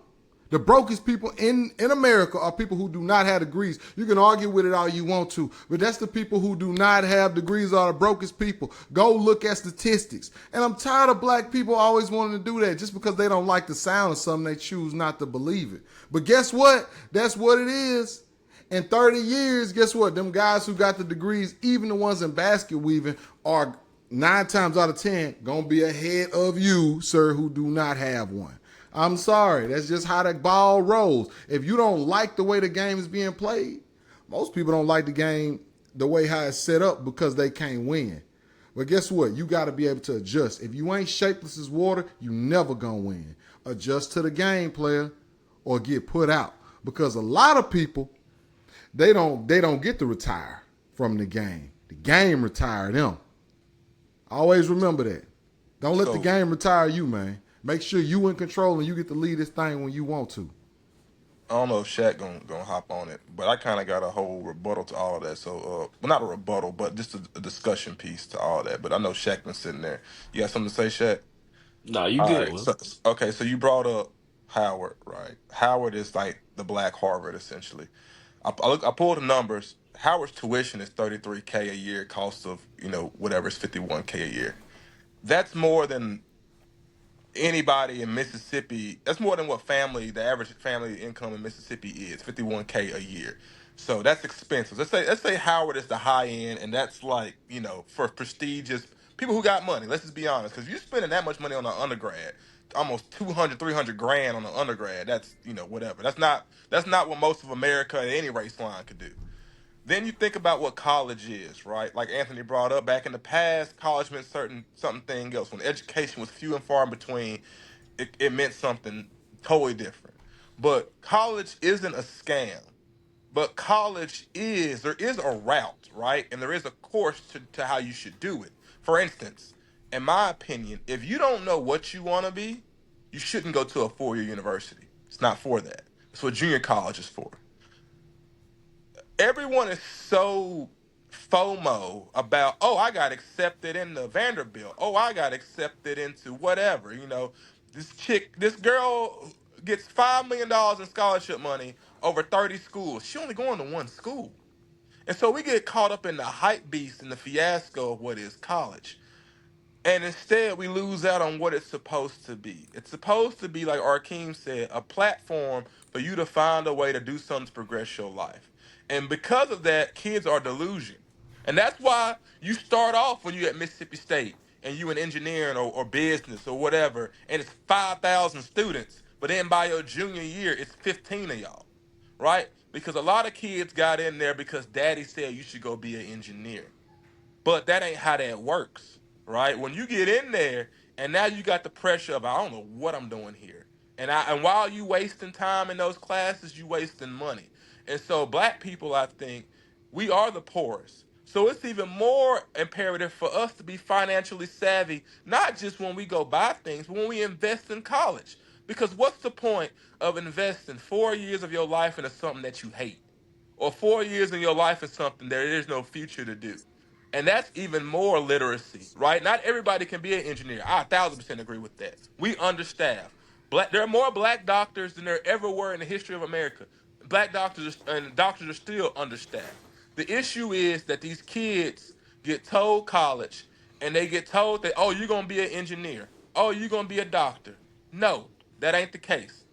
The brokest people in America are people who do not have degrees. You can argue with it all you want to, but that's the people who do not have degrees are the brokest people. Go look at statistics. And I'm tired of black people always wanting to do that. Just because they don't like the sound of something, they choose not to believe it. But guess what? That's what it is. In 30 years, guess what? Them guys who got the degrees, even the ones in basket weaving, are 9 times out of 10 gonna be ahead of you, sir, who do not have one. I'm sorry. That's just how the ball rolls. If you don't like the way the game is being played, most people don't like the game the way how it's set up because they can't win. But guess what? You got to be able to adjust. If you ain't shapeless as water, you never gonna win. Adjust to the game, player, or get put out. Because a lot of people, they don't get to retire from the game. The game retire them. Always remember that. Don't let the so game retire you, man. Make sure you in control and you get to lead this thing when you want to. I don't know if Shaq gonna hop on it, but I kind of got a whole rebuttal to all of that. So, well, not a rebuttal, but just a discussion piece to all that. But I know Shaq been sitting there. You got something to say, Shaq? No, you All good, right. Will. Okay, so you brought up Howard, right? Howard is like the black Harvard, essentially. I pulled the numbers. Howard's tuition is 33K a year. Cost of whatever is 51K a year. That's more than anybody in Mississippi. That's more than what the average family income in Mississippi is, 51K a year. So that's expensive. Let's say Howard is the high end, and that's like, for prestigious people who got money. Let's just be honest, because you're spending that much money on an undergrad, almost 200, 300 grand on an undergrad. That's, whatever. That's not what most of America at any race line could do. Then you think about what college is, right? Like Anthony brought up, back in the past, college meant something else. When education was few and far in between, it meant something totally different. But college isn't a scam. But there is a route, right? And there is a course to how you should do it. For instance, in my opinion, if you don't know what you want to be, you shouldn't go to a 4 year university. It's not for that. It's what junior college is for. Everyone is so FOMO about, oh, I got accepted into Vanderbilt. Oh, I got accepted into whatever. This girl gets $5 million in scholarship money over 30 schools. She only going to one school. And so we get caught up in the hype beast and the fiasco of what is college. And instead, we lose out on what it's supposed to be. It's supposed to be, like Arkeem said, a platform for you to find a way to do something to progress your life. And because of that, kids are delusional. And that's why you start off when you at Mississippi State and you in engineering or business or whatever, and it's 5,000 students. But then by your junior year, it's 15 of y'all, right? Because a lot of kids got in there because daddy said you should go be an engineer. But that ain't how that works, right? When you get in there and now you got the pressure of, I don't know what I'm doing here. And while you wasting time in those classes, you wasting money. And so black people, I think, we are the poorest. So it's even more imperative for us to be financially savvy, not just when we go buy things, but when we invest in college. Because what's the point of investing 4 years of your life into something that you hate? Or 4 years in your life in something there is no future to do? And that's even more literacy, right? Not everybody can be an engineer. I 1,000% agree with that. We understaff. There are more black doctors than there ever were in the history of America. Black doctors and doctors are still understaffed. The issue is that these kids get told college and they get told that, oh, you're gonna be an engineer. Oh, you're gonna be a doctor. No, that ain't the case.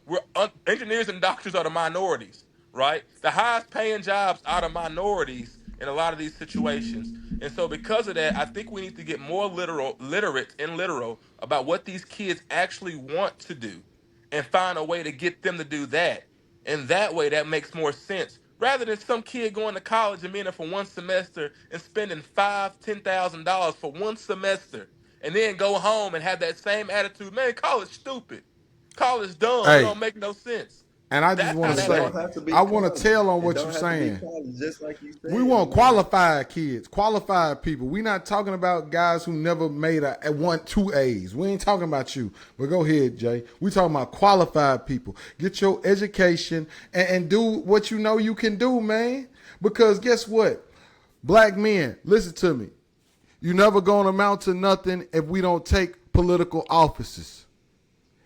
Engineers and doctors are the minorities, right? The highest paying jobs are the minorities in a lot of these situations. And so because of that, I think we need to get more literal about what these kids actually want to do and find a way to get them to do that. And that way that makes more sense. Rather than some kid going to college and being there for one semester and spending $5,000, $10,000 for one semester and then go home and have that same attitude, man, college stupid. College dumb. It Hey, don't make no sense. and I just That's want how to It that say, don't happens. have to be I want to college. tell on It what you're don't have to be saying. college, just like you We said, want man. qualified kids, qualified people. We not talking about guys who never made a one, two A's. We ain't talking about you. But go ahead, Jay. We talking about qualified people. Get your education and do what you know you can do, man. Because guess what? Black men, listen to me. You never gonna amount to nothing if we don't take political offices.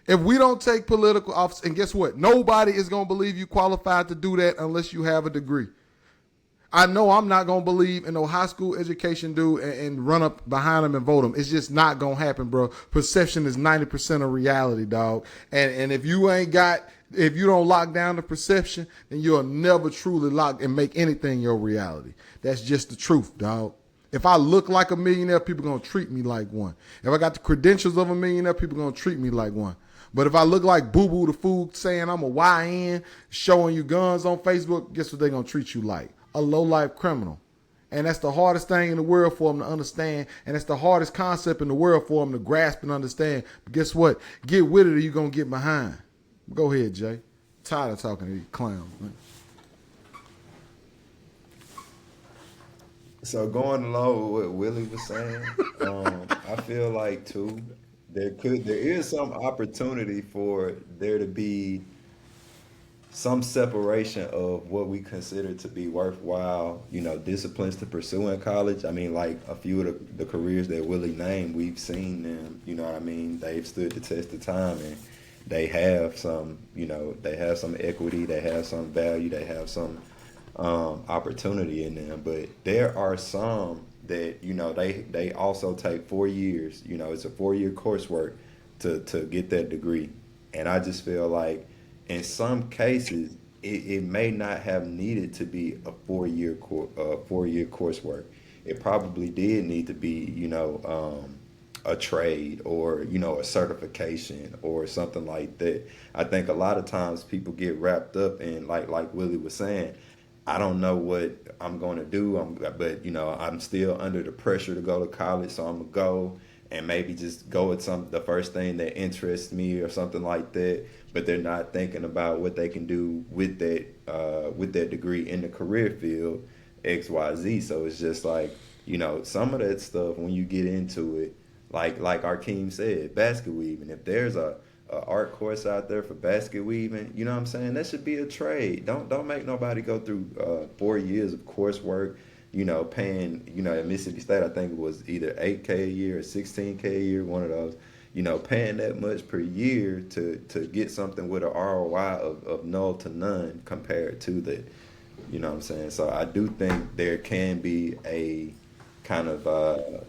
If we don't take political office, and guess what? Nobody is gonna believe you qualified to do that unless you have a degree. I know I'm not gonna believe in no high school education dude and run up behind him and vote him. It's just not gonna happen, bro. Perception is 90% of reality, dog. And if you don't lock down the perception, then you'll never truly lock and make anything your reality. That's just the truth, dog. If I look like a millionaire, people gonna treat me like one. If I got the credentials of a millionaire, people gonna treat me like one. But if I look like Boo Boo the Fool saying I'm a YN, showing you guns on Facebook, guess what they're going to treat you like? A low-life criminal. And that's the hardest thing in the world for them to understand. And it's the hardest concept in the world for them to grasp and understand. But guess what? Get with it or you're going to get behind. Go ahead, Jay. I'm tired of talking to these clowns, man. So going along with what Willie was saying, I feel like too there is some opportunity for there to be some separation of what we consider to be worthwhile, disciplines to pursue in college. I mean, like a few of the careers that Willie named, we've seen them, you know what I mean? They've stood the test of time, and they have some, they have some equity, they have some value, they have some opportunity in them. But there are some that, they also take 4 years, it's a 4 year coursework to get that degree. And I just feel like in some cases, it may not have needed to be a 4 year coursework. It probably did need to be, a trade or a certification or something like that. I think a lot of times people get wrapped up in like Willie was saying, I don't know what I'm going to do. But I'm still under the pressure to go to college, so I'm gonna go and maybe just go with the first thing that interests me or something like that. But they're not thinking about what they can do with that degree in the career field X Y Z. So it's just like some of that stuff when you get into it, like Arkeem said, basket weaving. If there's a art course out there for basket weaving, you know what I'm saying? That should be a trade. Don't make nobody go through 4 years of coursework, paying, at Mississippi State, I think it was either 8K a year or 16K a year, one of those, paying that much per year to get something with an ROI of null to none compared to that. You know what I'm saying? So I do think there can be a kind of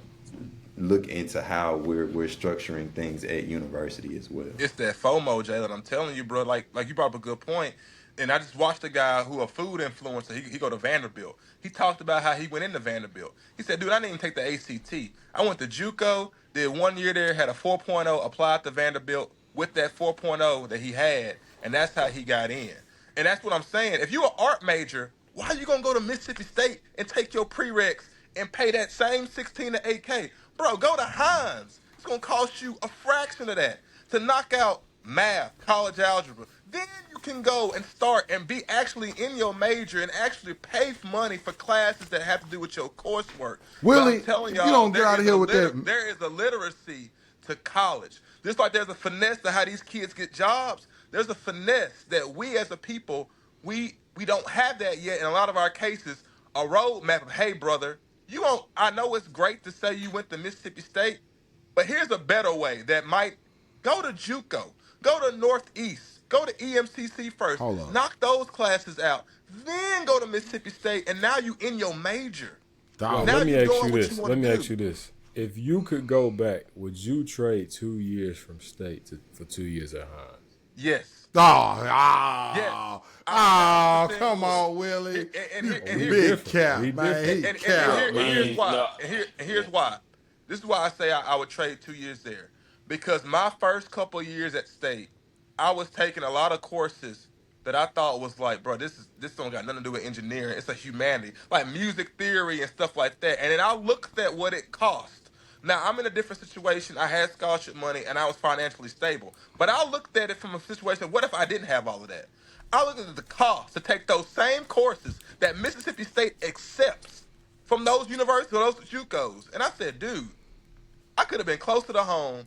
look into how we're structuring things at university as well. It's that FOMO, Jalen. I'm telling you, bro. Like you brought up a good point. And I just watched a guy who a food influencer. He go to Vanderbilt. He talked about how he went into Vanderbilt. He said, "Dude, I didn't even take the ACT. I went to JUCO. Did 1 year there. Had a 4.0. Applied to Vanderbilt with that 4.0 that he had, and that's how he got in. And that's what I'm saying. If you're an art major, why are you gonna go to Mississippi State and take your prereqs and pay that same 16 to 8K? Bro, go to Hines. It's gonna cost you a fraction of that to knock out math, college algebra. Then you can go and start and be actually in your major and actually pay money for classes that have to do with your coursework. But I'm Willie, telling you y'all, don't get out of here with that. there is a literacy to college. Just like there's a finesse to how these kids get jobs, there's a finesse that we as a people, we don't have that yet in a lot of our cases. A roadmap of, hey brother, you won't. I know it's great to say you went to Mississippi State, but here's a better way that might go to JUCO, go to Northeast, go to EMCC first, Hold up. knock those classes out, then go to Mississippi State, and now you in your major. Well, Dog. Now let me you ask doing you what you this. want Let me to ask do. you this. If you could go back, would you trade 2 years from state for 2 years at Hines? Yes. Oh, Yes. oh, 1,000% come would. on, Willie. And We here, Big different. cap, We man. different. He and cap, here's man. why. No, And here's why. This is why I say I would trade 2 years there. Because my first couple of years at state, I was taking a lot of courses that I thought was like, bro, this don't got nothing to do with engineering. It's a humanity, like music theory and stuff like that. And then I looked at what it cost. Now I'm in a different situation. I had scholarship money and I was financially stable. But I looked at it from a situation, what if I didn't have all of that? I looked at the cost to take those same courses that Mississippi State accepts from those universities, those JUCOs. And I said, dude, I could have been closer to home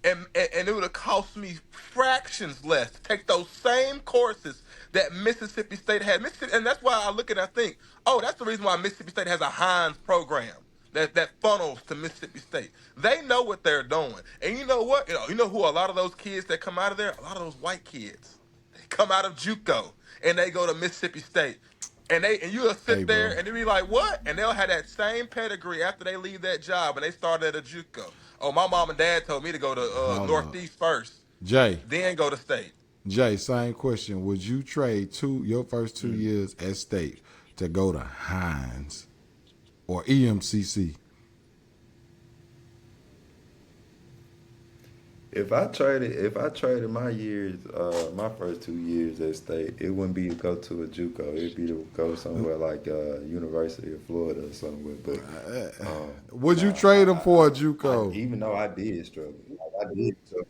and it would have cost me fractions less to take those same courses that Mississippi State had. And that's why I look at it and I think, oh, that's the reason why Mississippi State has a Hines program that funnels to Mississippi State. They know what they're doing. And you know what? You know who a lot of those kids that come out of there? A lot of those white kids. They come out of JUCO and they go to Mississippi State. And you'll Hey, sit bro. there and they'll be like, what? And they'll have that same pedigree after they leave that job and they started at a JUCO. Oh, my mom and dad told me to go to Hold up. Northeast first, Jay, then go to State. same question. Would you trade your first 2 years at state to go to Hines or EMCC? If I traded my years, my first 2 years at state, it wouldn't be to go to a JUCO. It'd be to go somewhere like University of Florida or somewhere. But Would you trade them for a JUCO? even though I did struggle, like I did struggle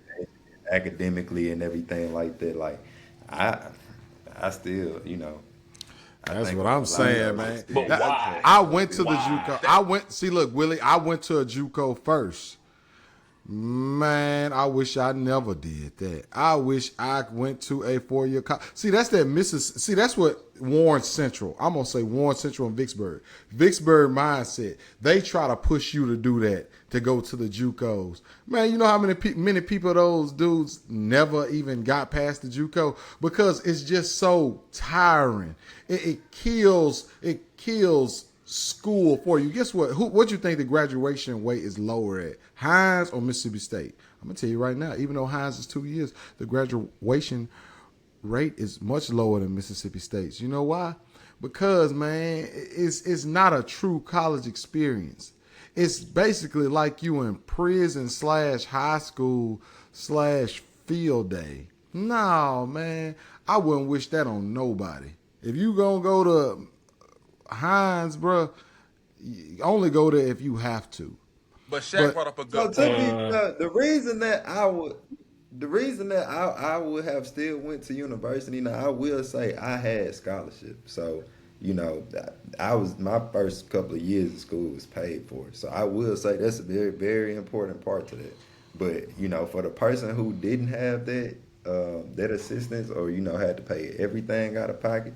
academically and everything like that. Like I, I still, I That's think what a I'm lot saying, of man. us But still- why? I went to the Why? JUCO. See, look, Willie, I went to a JUCO first. Man, I wish I never did that. I wish I went to a 4 year college. See, that's that Mrs. See, that's what Warren Central. I'm gonna say Warren Central and Vicksburg. Vicksburg mindset. They try to push you to do that to go to the JUCOs. Man, you know how many people those dudes never even got past the JUCO because it's just so tiring. It kills school for you. Guess what? What you think the graduation rate is lower at? Hines or Mississippi State? I'm gonna tell you right now. Even though Hines is 2 years, the graduation rate is much lower than Mississippi State's. You know why? Because man, it's not a true college experience. It's basically like you in prison slash high school slash field day. No, man, I wouldn't wish that on nobody. If you gonna go to Hines, bro, only go there if you have to. But Shaq But brought up a So good to point. be Uh, the reason that I would have still went to university. Now I will say I had scholarship, so you know I was my first couple of years of school was paid for. So I will say that's a very very important part to that. But you know, for the person who didn't have that assistance or had to pay everything out of pocket,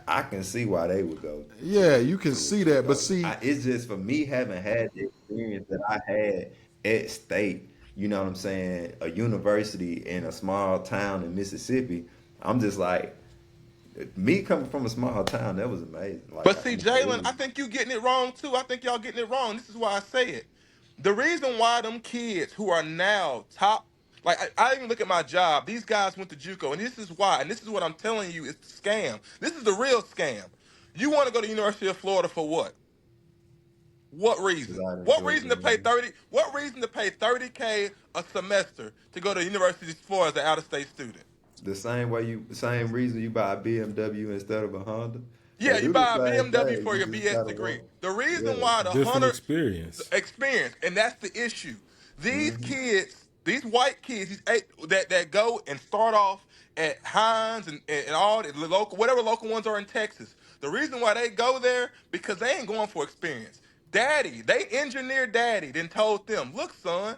I can see why they would go yeah, you can to a see that. But JUCO. see, It's just for me having had the experience that I had at state. You know what I'm saying? A university in a small town in Mississippi. I'm just like me coming from a small town. That was amazing. Like But see, it Jalen, was. I think you getting it wrong too. I think y'all getting it wrong. This is why I say it. The reason why them kids who are now top, like I even look at my job. These guys went to JUCO, and this is why. And this is what I'm telling you: it's the scam. This is the real scam. You want to go to University of Florida for what? What Because reason? I What enjoyed reason to pay it. 30? What reason to pay 30K a semester to go to University of Florida as an out-of-state student? Same reason you buy a BMW instead of a Honda. Yeah, They you do the buy a same BMW thing. for You your just BS gotta degree. want. The reason Yeah. why the Different 100 experience. experience, and that's the issue. These Hmm. kids, these white kids, these eight that go and start off at Hines and all the local, whatever local ones are in Texas. The reason why they go there because they ain't going for experience. Daddy, they engineer daddy, then told them, look, son,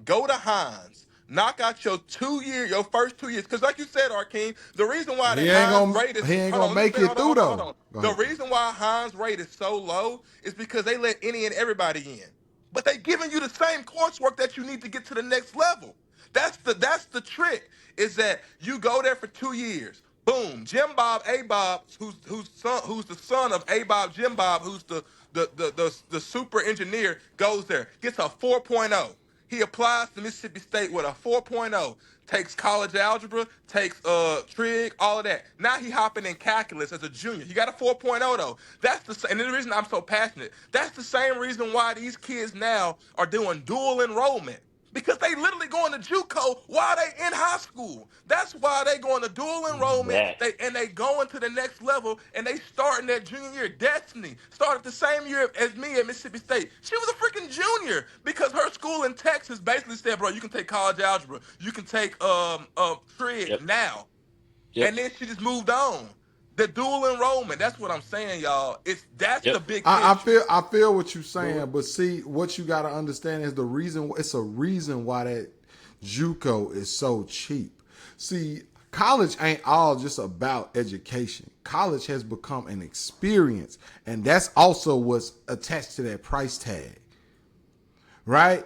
go to Hines. Knock out your first 2 years. Because like you said, Arkeem, the reason why the he ain't Hines gonna rate is, he ain't hold gonna on, let me make finish, it hold on, through hold on, hold though. on. Go The ahead. reason why Hines rate is so low is because they let any and everybody in. But they giving you the same coursework that you need to get to the next level. That's the trick, is that you go there for 2 years. Boom. Jim Bob, A Bob, who's the son of A Bob, Jim Bob, who's the super engineer, goes there, gets a 4.0. He applies to Mississippi State with a 4.0, takes college algebra, takes trig, all of that. Now he hopping in calculus as a junior. He got a 4.0 though. And the reason I'm so passionate. That's the same reason why these kids now are doing dual enrollment. Because they literally going to JUCO while they in high school. That's why they going to dual enrollment. that. They going to the next level and they starting their junior year. Destiny started the same year as me at Mississippi State. She was a freaking junior because her school in Texas basically said, bro, you can take college algebra, you can take trig Yep. now, Yep. and then she just moved on. The dual enrollment. That's what I'm saying, y'all. That's the Yep. big I issue. feel what you're But saying, but see what you got to understand is the reason. It's a reason why that JUCO is so cheap. See, college ain't all just about education. College has become an experience, and that's also what's attached to that price tag, right?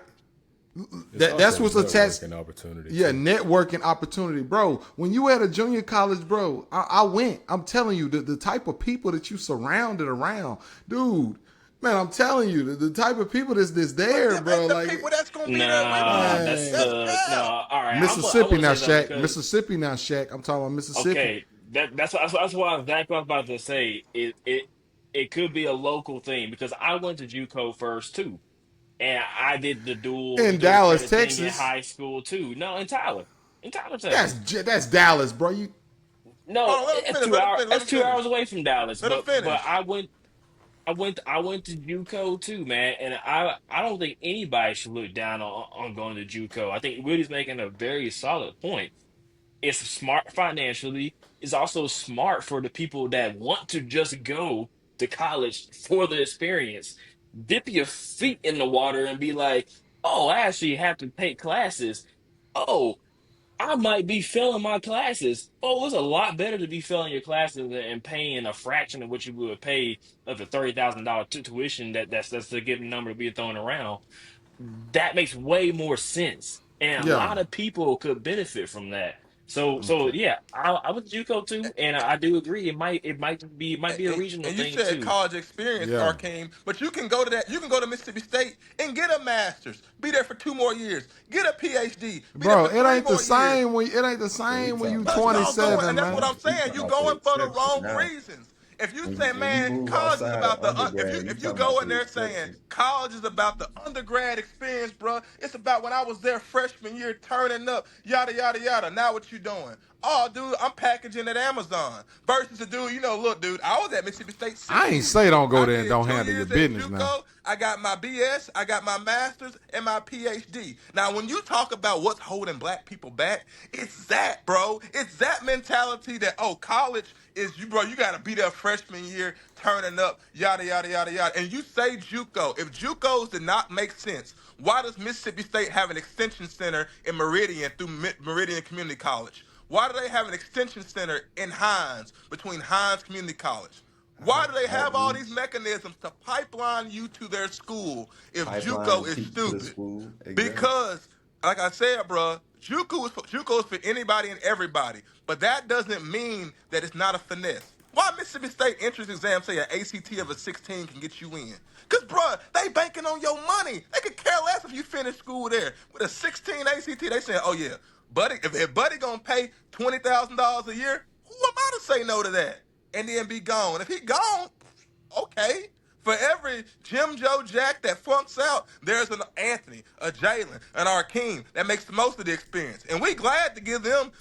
It's That's also a what's attached. networking opportunity Yeah, too. networking opportunity, bro. When you at a junior college, bro, I went. I'm telling you, the type of people that you surrounded around, dude. Man, I'm telling you, the type of people that's But there, them ain't bro. the Like, people that's gonna be there with you. Nah, that's man, That's the no. cap. All right, I'm Mississippi gonna now, say something Shaq. because Mississippi now, Shaq. I'm talking about Mississippi. okay, that's what exactly what I was about to say. It could be a local thing because I went to JUCO first too, and I did the In dual Dallas, credit thing in Texas, high school too. No, in Tyler, that's Texas. that's Dallas, bro. You No, Hold on, let him it's finish. 2 hours. Let That's him two finish. hours away from Dallas. Let him But finish. I went to JUCO too, man, and I don't think anybody should look down on going to JUCO. I think Woody's making a very solid point. It's smart financially. It's also smart for the people that want to just go to college for the experience. Dip your feet in the water and be like, oh, I actually have to take classes. Oh, I might be failing my classes. Oh, it's a lot better to be failing your classes and paying a fraction of what you would pay of the $30,000 tuition that's a given number to be thrown around. That makes way more sense, and a Yeah. lot of people could benefit from that. So Okay. yeah, I would JUCO too, and I do agree. It might be a regional And you thing said too. college experience, Yeah. Arcane, but you can go to that. You can go to Mississippi State and get a master's, be there for 2 more years, get a PhD, be there Bro, for it three ain't the more years. same when it ain't the Well, he same when talking you about Cause the y'all going, and 27, that's what man. I'm exception. He saying. talking You about the going for the exception wrong now. reasons. If you say, When you man, move college is outside of about the undergrad, you if you talking about go in the there saying exception. college is about the undergrad experience, bro, it's about when I was there freshman year turning up, yada yada yada. Now what you doing? Oh, dude, I'm packaging at Amazon. Versus the dude, look, dude, I was at Mississippi State I six ain't years. say don't go I there and did don't two handle your years at business now. JUCO. I got my BS, I got my master's, and my PhD. Now, when you talk about what's holding black people back, it's that, bro. It's that mentality that, oh, college is you, bro. You got to be there freshman year, turning up, yada yada yada yada. And you say JUCO. If JUCOs did not make sense, why does Mississippi State have an extension center in Meridian through Meridian Community College? Why do they have an extension center in Hines between Hines Community College? Why do they have all these Outreach, mechanisms to pipeline you to their school if pipeline JUCO to is keep you to the stupid? school. Exactly. Because, like I said, bro, JUCO is for anybody and everybody, but that doesn't mean that it's not a finesse. Why Mississippi State entrance exam say an ACT of a 16 can get you in? Cause, bro, they banking on your money. They could care less if you finish school there with a 16 ACT. They saying, oh yeah, buddy, if buddy gonna pay $20,000 a year, who am I to say no to that? And then be gone. If he gone, okay. For every Jim Joe Jack that flunks out, there's an Anthony, a Jalen, an Arkeem that makes the most of the experience. And we glad to give them,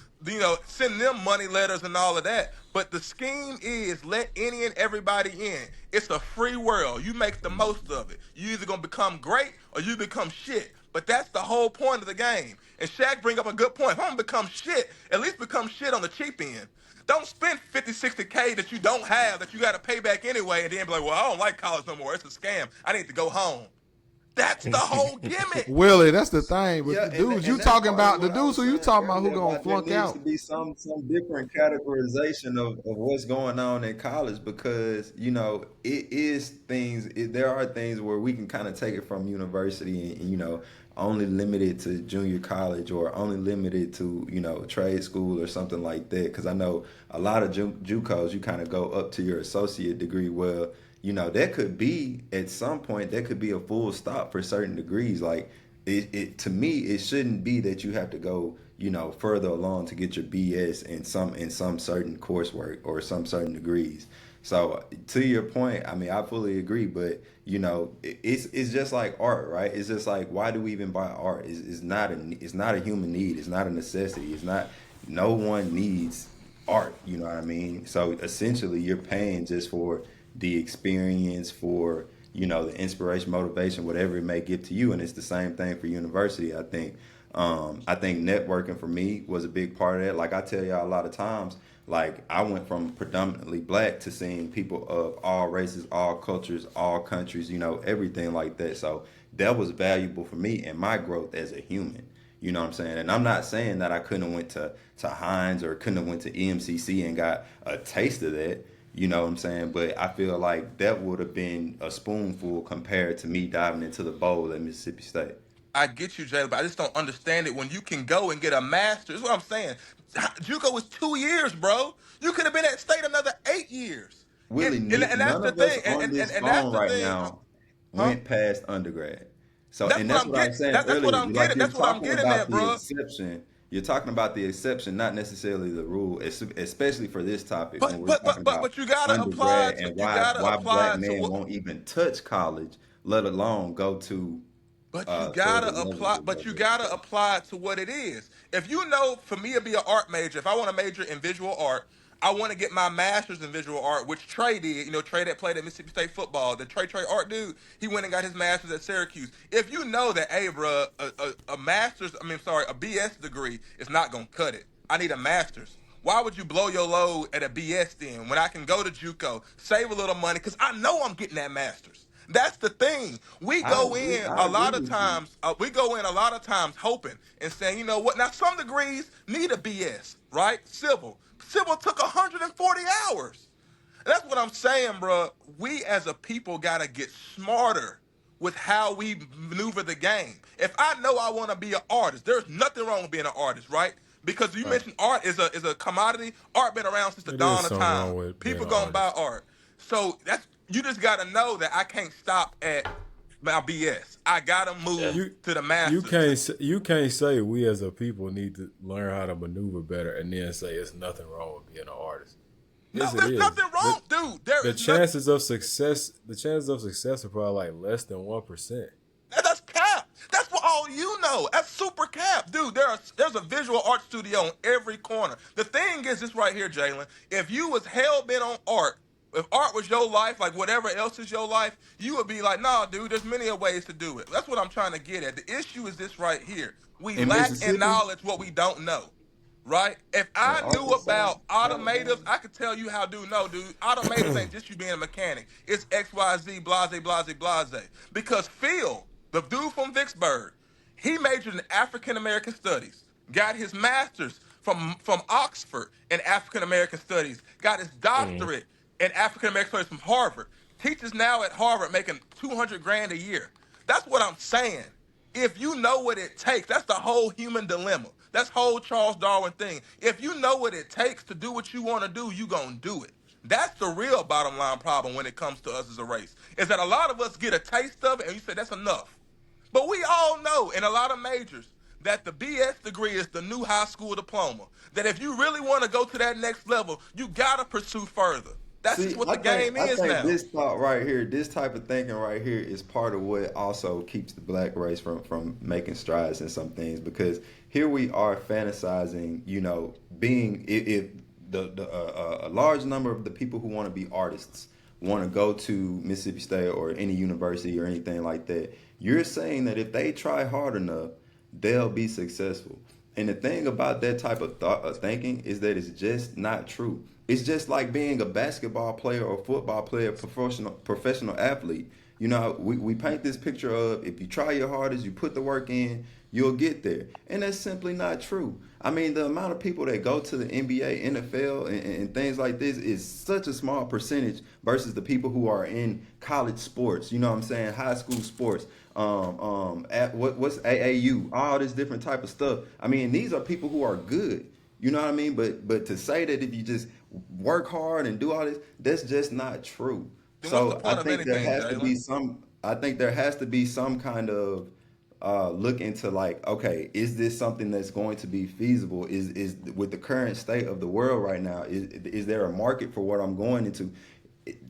send them money letters and all of that. But the scheme is let any and everybody in. It's a free world. You make the most of it. You either gonna become great or you become shit. But that's the whole point of the game. And Shaq bring up a good point. If I'm gonna become shit, at least become shit on the cheap end. Don't spend 50, 60K that you don't have that you got to pay back anyway and then be like, well, I don't like college no more. It's a scam. I need to go home. That's the whole gimmick. Willie, that's the thing. But Yeah, the dudes you and that's talking part of about, the what I dudes was who you saying talking about who earlier gonna about there flunk needs out. to be some different categorization of what's going on in college because it is things. There are things where we can kind of take it from university and only limited to junior college or only limited to trade school or something like that. Because I know a lot of JUCOs you kind of go up to your associate degree. Well, that could be at some point that could be a full stop for certain degrees. Like it to me, it shouldn't be that you have to go further along to get your BS in some certain coursework or some certain degrees. So to your point, I mean, I fully agree, but it's just like art, right? It's just like why do we even buy art? It's not a human need. It's not a necessity. It's not. No one needs art. You know what I mean? So essentially, you're paying just for the experience, for the inspiration, motivation, whatever it may give to you, and it's the same thing for university. I think. I think networking for me was a big part of that. Like I tell y'all a lot of times, like I went from predominantly black to seeing people of all races, all cultures, all countries, everything like that. So that was valuable for me and my growth as a human. You know what I'm saying? And I'm not saying that I couldn't have went to Hines or couldn't have went to EMCC and got a taste of that. You know what I'm saying? But I feel like that would have been a spoonful compared to me diving into the bowl at Mississippi State. I get you, Jalen, but I just don't understand it when you can go and get a master's. That's what I'm saying. JUCO was 2 years, bro. You could have been at state another 8 years. Willie, And that's none the of us thing. on this And that's phone the right thing. now Huh? went past undergrad. So, That's and what that's I'm what I getting. was saying That's what earlier. I'm Like getting. you're That's what I'm talking getting about at, the bro. exception. You're talking about the exception, not necessarily the rule, especially for this topic when But we're but talking but but about but you gotta apply undergrad to and why black men what. won't even touch college, let alone go to further levels But of you gotta education. apply it to what it is. If you know, for me to be an art major, if I want to major in visual art, I want to get my master's in visual art, which Trey did. Trey that played at Mississippi State football, the Trey art dude. He went and got his master's at Syracuse. If you know that, hey, bro, a master's, a BS degree is not gonna cut it. I need a master's. Why would you blow your load at a BS then when I can go to JUCO, save a little money, because I know I'm getting that master's. That's the thing. We I go agree. in I a agree lot of with you. times. We go in a lot of times hoping and saying, you know what? Now some degrees need a BS, right? Civil took 140 hours. That's what I'm saying, bro. We as a people gotta get smarter with how we maneuver the game. If I know I want to be an artist, there's nothing wrong with being an artist, right? Because you Right. mentioned art is a commodity. Art been around since the It is dawn of something time. wrong with being People an gonna buy artist. art. So that's you just gotta know that I can't stop at my BS. I gotta Yeah. move You to the you masters. can't say we as a people need to learn how to maneuver better and then say it's nothing wrong with being an artist. No, Yes, it there's is. nothing wrong, dude. There The is nothing. chances of success are probably like less than 1%. That's cap. That's what all you know. That's super cap, dude. There's a visual art studio on every corner. The thing is this right here, Jalen. If you was hell bent on art, if art was your life, like whatever else is your life, you would be like, nah, dude. There's many ways to do it. That's what I'm trying to get at. The issue is this right here. We In lack in Mississippi, knowledge what we don't know. Right? If in I knew Arkansas, about automators, Alabama. I could tell you how to no, dude. Automators ain't just you being a mechanic. It's XYZ, blase, blase, blase. Because Phil, the dude from Vicksburg, he majored in African American studies, got his master's from Oxford in African American studies, got his Mhm. doctorate in African American studies from Harvard. Teaches now at Harvard making 200 grand a year. That's what I'm saying. If you know what it takes, that's the whole human dilemma. That's whole Charles Darwin thing. If you know what it takes to do what you want to do, you gonna do it. That's the real bottom line problem when it comes to us as a race. Is that a lot of us get a taste of it and you say that's enough. But we all know in a lot of majors that the BS degree is the new high school diploma. That if you really want to go to that next level, you gotta pursue further. That's just See, what I the think game I is think now. this thought right here, this type of thinking right here, is part of what also keeps the black race from making strides in some things. Because here we are fantasizing, being if a large number of the people who want to be artists want to go to Mississippi State or any university or anything like that. You're saying that if they try hard enough, they'll be successful. And the thing about that type of thought of thinking is that it's just not true. It's just like being a basketball player or football player, professional athlete. We paint this picture of if you try your hardest, you put the work in, you'll get there. And that's simply not true. I mean, the amount of people that go to the NBA, NFL, and things like this is such a small percentage versus the people who are in college sports. You know what I'm saying? High school sports. What's AAU? All this different type of stuff. I mean, these are people who are good. You know what I mean? But to say that if you just work hard and do all this, that's just not true. Then what's the So I point of think there anything, has to be Jalen? some. I think there has to be some kind of look into like, okay, is this something that's going to be feasible? Is with the current state of the world right now, is there a market for what I'm going into?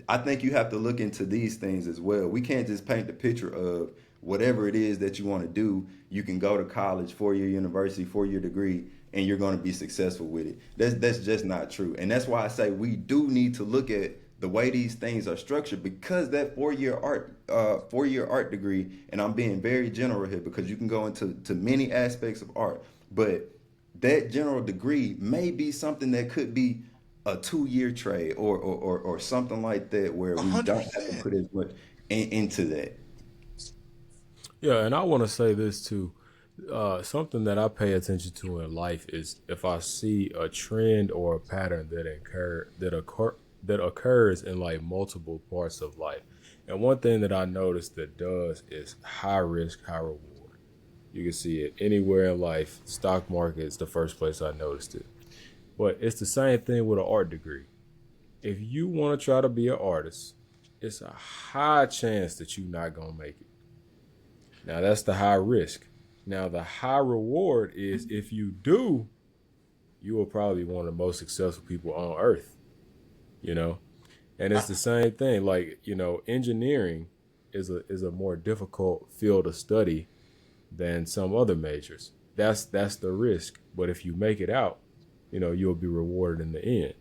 I think you have to look into these things as well. We can't just paint the picture of whatever it is that you want to do. You can go to college, 4 year university, 4 year degree, and you're going to be successful with it. That's just not true. And that's why I say we do need to look at the way these things are structured, because that 4 year art degree, and I'm being very general here because you can go into many aspects of art, but that general degree may be something that could be a 2 year trade or something like that, where A we hundred don't have to percent. put as much into that. Yeah, and I want to say this too. Something that I pay attention to in life is if I see a trend or a pattern that occurs in like multiple parts of life. And one thing that I noticed that does is high risk, high reward. You can see it anywhere in life. Stock market is the first place I noticed it. But it's the same thing with an art degree. If you want to try to be an artist, it's a high chance that you're not gonna make it. Now that's the high risk. Now the high reward is if you do, you will probably be one of the most successful people on earth. You know, and it's the same thing. Like engineering is a more difficult field of study than some other majors. That's the risk. But if you make it out, you'll be rewarded in the end.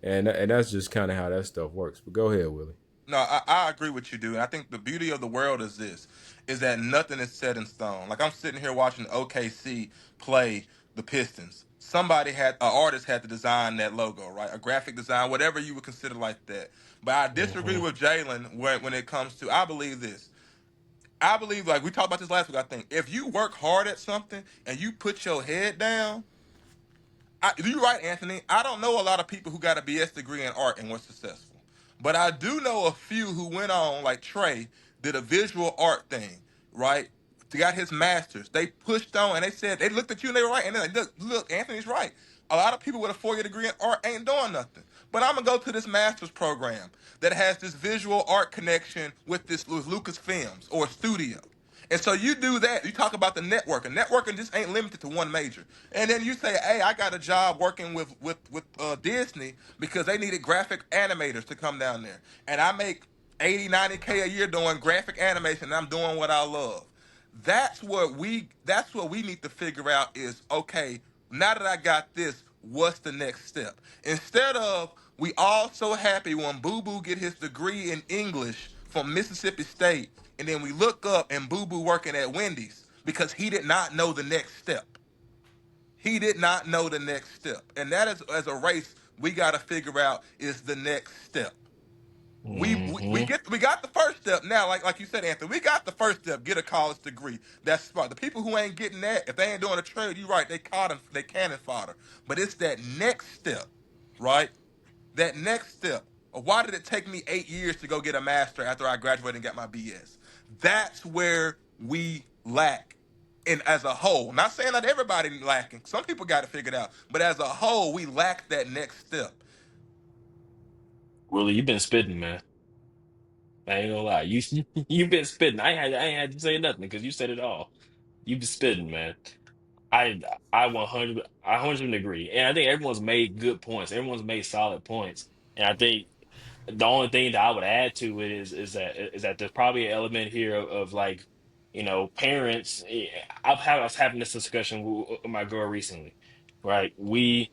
And that's just kind of how that stuff works. But go ahead, Willie. No, I agree with you, dude. And I think the beauty of the world is this, is that nothing is set in stone. Like I'm sitting here watching OKC play the Pistons. somebody had, an artist had to design that logo, right? A graphic design, whatever you would consider like that. But I disagree Hmm. with Jalen when it comes to, I believe this. I believe, like we talked about this last week, I think if you work hard at something and you put your head down, you're right, Anthony. I don't know a lot of people who got a BS degree in art and were successful, but I do know a few who went on, like Trey, did a visual art thing, right? They got his masters. They pushed on and they said they looked at you and they were right. And they're like, look, Anthony's right. A lot of people with a 4-year degree in art ain't doing nothing. But I'm gonna go to this master's program that has this visual art connection with this with Lucasfilms or studio. And so you do that. You talk about the networking. Networking just ain't limited to one major. And then you say, "Hey, I got a job working with Disney because they needed graphic animators to come down there, and I make 80, 90K a year doing graphic animation. And I'm doing what I love." That's what we need to figure out is, okay, now that I got this, what's the next step? Instead of, we all so happy when Boo Boo get his degree in English from Mississippi State, and then we look up and Boo Boo working at Wendy's because he did not know the next step. He did not know the next step. And that is, as a race, we got to figure out is the next step. We got the first step now, like you said, Anthony. We got the first step, get a college degree. That's smart. The people who ain't getting that, if they ain't doing a trade, you right, they cannon fodder. But it's that next step, right? That next step. Why did it take me 8 years to go get a master after I graduated and got my BS? That's where we lack. And as a whole, not saying that everybody lacking. Some people got it figured out, but as a whole, we lack that next step. Willie, you've been spitting, man. I ain't gonna lie. You've been spitting. I ain't had to say nothing because you said it all. You've been spitting, man. I I 100 agree. And I think everyone's made good points. Everyone's made solid points. And I think the only thing that I would add to it is that there's probably an element here of like, parents. I was having this discussion with my girl recently, right? We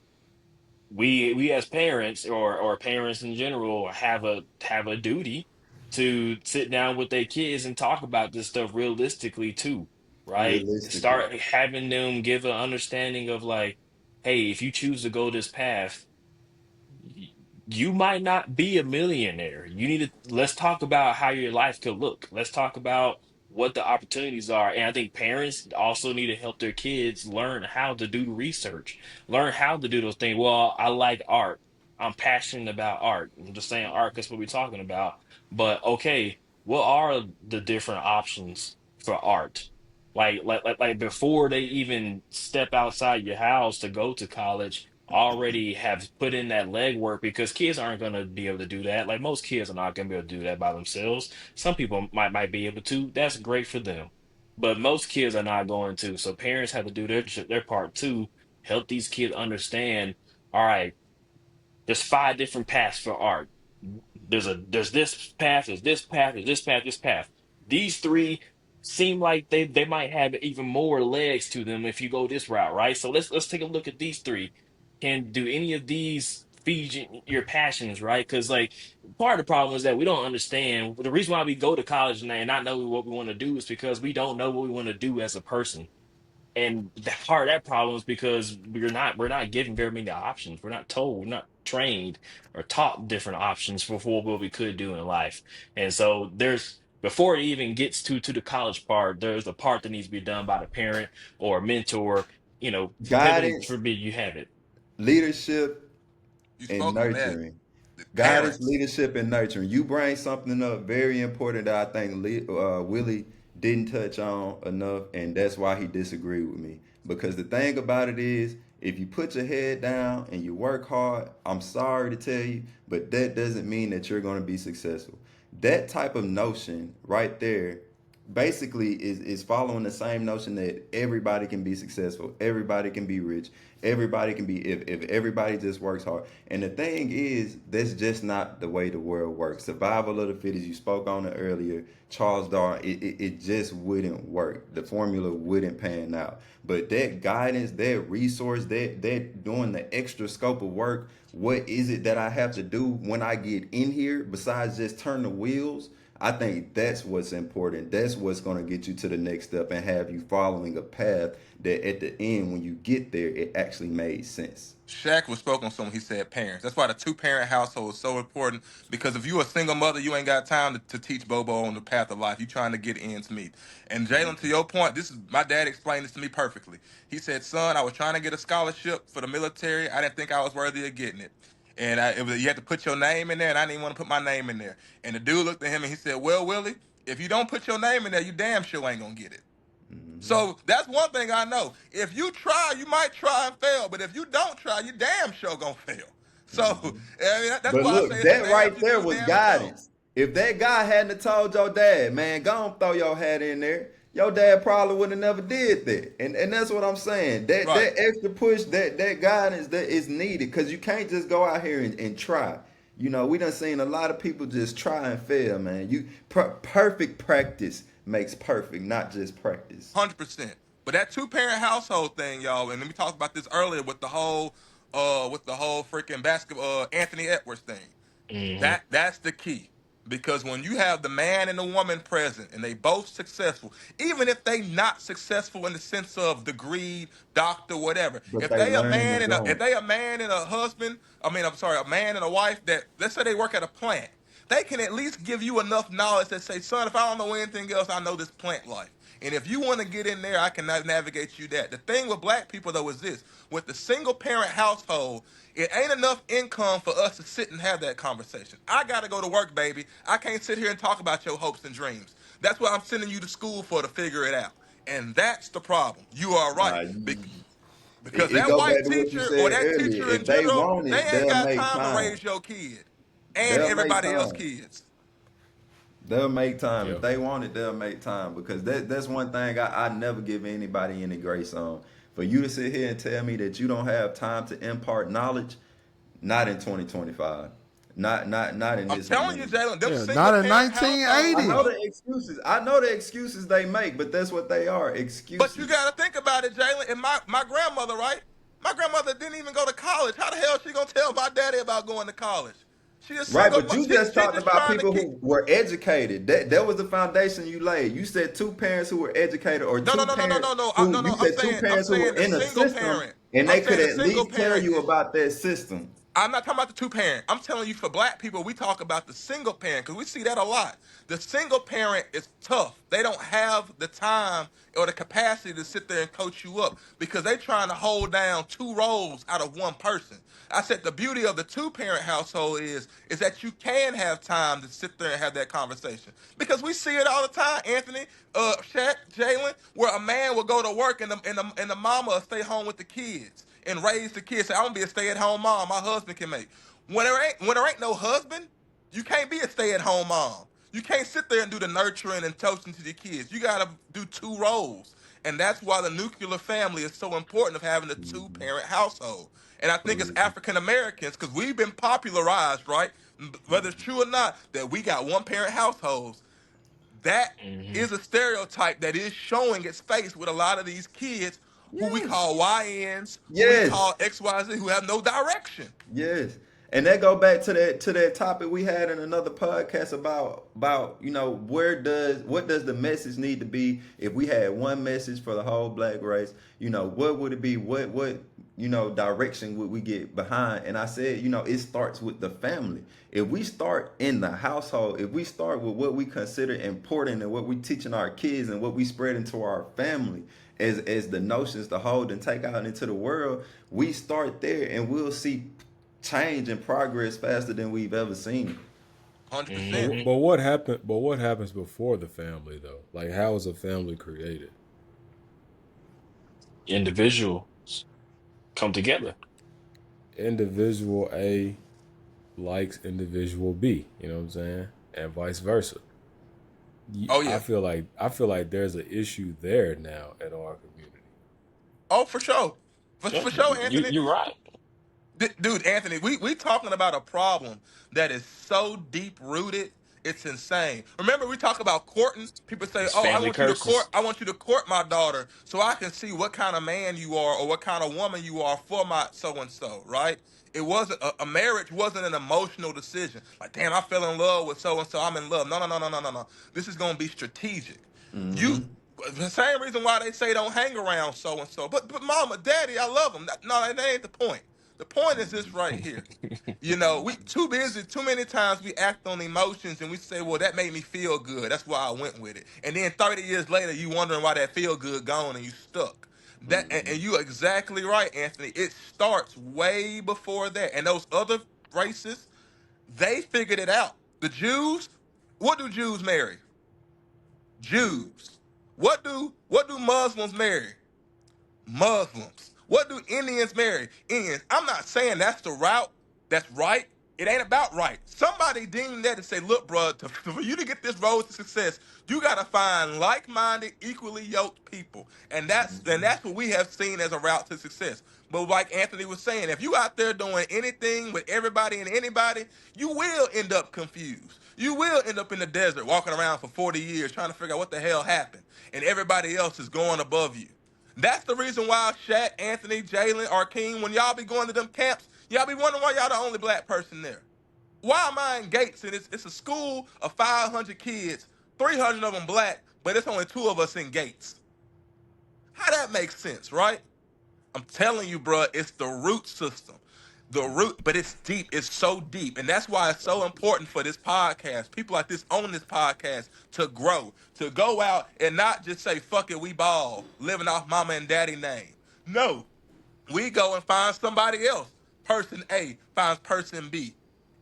as parents or parents in general have a duty to sit down with their kids and talk about this stuff realistically too, right? Realistically. Start having them give an understanding of like, hey, if you choose to go this path, y- you might not be a millionaire. You need to let's talk about how your life could look. Let's talk about what the opportunities are. And I think parents also need to help their kids learn how to do research, learn how to do those things. Well, I like art. I'm passionate about art. I'm just saying art because what we're talking about. But okay, what are the different options for art? Like before they even step outside your house to go to college, already have put in that legwork because kids aren't going to be able to do that. Like most kids are not going to be able to do that by themselves. Some people might be able to. That's great for them, but most kids are not going to. So parents have to do their part too. Help these kids understand. All right, there's 5 different paths for art. There's this path, there's this path, there's this path, this path. These three seem like they might have even more legs to them if you go this route, right? So let's take a look at these three. Can do any of these feed your passions, right? Because like part of the problem is that we don't understand the reason why we go to college and not know what we want to do is because we don't know what we want to do as a person. And part of that problem is because we're not given very many options. We're not told, we're not trained or taught different options for what we could do in life. And so there's before it even gets to the college part, there's a part that needs to be done by the parent or mentor. Heaven Guidance, forbid you have it. leadership, You and spoke on that. nurturing. The Guidance, parents. leadership, and nurturing. You bring something up very important that I think Willie didn't touch on enough, and that's why he disagreed with me. Because the thing about it is, if you put your head down and you work hard, I'm sorry to tell you, but that doesn't mean that you're going to be successful. That type of notion right there basically is following the same notion that everybody can be successful, everybody can be rich, everybody can be if everybody just works hard. And the thing is, that's just not the way the world works. Survival of the fittest, you spoke on it earlier, Charles Darwin, it just wouldn't work. The formula wouldn't pan out. But that guidance, that resource, that doing the extra scope of work, what is it that I have to do when I get in here besides just turn the wheels? I think that's what's important. That's what's going to get you to the next step and have you following a path that at the end, when you get there, it actually made sense. Shaq was spoken on something. He said parents. That's why the two-parent household is so important. Because if you a single mother, you ain't got time to teach Bobo on the path of life. You trying to get ends meet. And Jalen, to your point, this is my dad explained this to me perfectly. He said, "Son, I was trying to get a scholarship for the military. I didn't think I was worthy of getting it. And you had to put your name in there, and I didn't even want to put my name in there." And the dude looked at him and he said, "Well, Willie, if you don't put your name in there, you damn sure ain't gonna get it." So that's one thing I know. If you try, you might try and fail, but if you don't try, you damn sure gonna fail. So I mean, that's But why I look, say it's a that damn right if you there do, was damn if you don't. guidance. If that guy hadn't have told your dad, man, go on throw your hat in there, your dad probably would have never did that. And that's what I'm saying. Right. That extra push, that guidance that is needed, because you can't just go out here and try. You know, we done seen a lot of people just try and fail, man. Perfect practice makes perfect, not just practice. 100%. But that two-parent household thing, y'all, and we talked about this earlier with the whole freaking basketball Anthony Edwards thing. Hmm. That's the key. Because when you have the man and the woman present and they both successful, even if they not successful in the sense of degree, doctor, whatever, But they learning and if growing. they a man and a husband, I'm sorry, a man and a wife that let's say they work at a plant, they can at least give you enough knowledge that say, son, if I don't know anything else, I know this plant life. And if you want to get in there, I can navigate you that. The thing with black people though is this: with the single parent household, it ain't enough income for us to sit and have that conversation. I gotta go to work, baby. I can't sit here and talk about your hopes and dreams. That's what I'm sending you to school for to figure it out. And that's the problem. You are right. Nah, Because it that go white back to what you teacher or said that earlier. teacher in If they general, want they it, ain't they'll got make time to time. raise your kid and They'll make everybody else's time. kids. They'll make time. If Yeah. they want it, they'll make time. Because that's one thing I never give anybody any grace on. For you to sit here and tell me that you don't have time to impart knowledge, not in 2025. Not in I'm this telling you, millennium. Jalen, them Yeah, single not in parent households, I know 1980. bro. the excuses. I know the excuses they make, but that's what they are, But you excuses. got to think about it, Jalen. And my grandmother, right? My grandmother didn't even go to college. How the hell she gonna tell my daddy about going to college? She a Right, single. but you She just she talked just about trying to people keep. who were educated. That was the foundation you laid. You said two parents who were educated, or No, no, two no, no, no, parents no, no, who no, you no. said two I'm parents who were saying the in a single system, parent. and I'm they could saying the at single least tell parent you is. about that system. I'm not talking about the two parent. I'm telling you, for black people, we talk about the single parent because we see that a lot. The single parent is tough. They don't have the time or the capacity to sit there and coach you up because they trying to hold down two roles out of one person. I said the beauty of the two parent household is that you can have time to sit there and have that conversation because we see it all the time. Anthony, Shaq, Jalen, where a man will go to work and the mama will stay home with the kids and raise the kids. Say, I'm gonna be a stay-at-home mom. My husband can make. When there ain't no husband, you can't be a stay-at-home mom. You can't sit there and do the nurturing and toasting to the kids. You gotta do two roles. And that's why the nuclear family is so important of having a two-parent household. And I think as Absolutely. African Americans, because we've been popularized, right? Whether it's true or not, that we got one-parent households. That Hmm. is a stereotype that is showing its face with a lot of these kids who we Yes. call YNs, who we Yes. call XYZ, who have no direction. Yes. And that go back to that topic we had in another podcast about what does the message need to be if we had one message for the whole black race, what would it be, what direction would we get behind? And I said, it starts with the family. If we start in the household, if we start with what we consider important and what we teaching our kids and what we spread into our family as the notions to hold and take out into the world, we start there and we'll see change and progress faster than we've ever seen. 100%. Hmm. But what happened? But what happens before the family though? Like, how is a family created? Individuals come together. Individual A likes individual B. You know what I'm saying, and vice versa. Oh, I yeah. feel like there's an issue there now in our community. Oh, for sure. Yeah, For sure, you Anthony. you're right. Dude, Anthony, we talking about a problem that is so deep rooted. It's insane. Remember, we talk about courting. People say, It's "Oh, I family want you to court. curses. I want you to court my daughter, so I can see what kind of man you are or what kind of woman you are for my so and so." Right? It wasn't a marriage. Wasn't an emotional decision. Like, damn, I fell in love with so and so. I'm in love. No, no, no, no, no, no, no. This is gonna be strategic. You. The same reason why they say don't hang around so and so. But mama, daddy, I love them. No, that ain't the point. The point is this right here. We too busy. Too many times we act on emotions and we say, "Well, that made me feel good. That's why I went with it." And then 30 years later, you wondering why that feel good gone and you stuck. And you exactly right, Anthony. It starts way before that. And those other races, they figured it out. The Jews, what do Jews marry? Jews. What do Muslims marry? Muslims. What do Indians marry? Indians. I'm not saying that's the route that's right. It ain't about right. Somebody deemed that and say, look, bro, for you to get this road to success, you gotta find like-minded, equally yoked people. And that's what we have seen as a route to success. But like Anthony was saying, if you out there doing anything with everybody and anybody, you will end up confused. You will end up in the desert walking around for 40 years trying to figure out what the hell happened. And everybody else is going above you. That's the reason why Shaq, Anthony, Jalen, Arkeem, when y'all be going to them camps, y'all be wondering why y'all the only black person there. Why am I in Gates and it's a school of 500 kids, 300 of them black, but it's only two of us in Gates? How that makes sense, right? I'm telling you, bro, it's the root system. The root, but it's deep. It's so deep. And that's why it's so important for this podcast. People like this on this podcast to grow, to go out and not just say, fuck it, we ball, living off mama and daddy name. No, we go and find somebody else. Person A finds person B.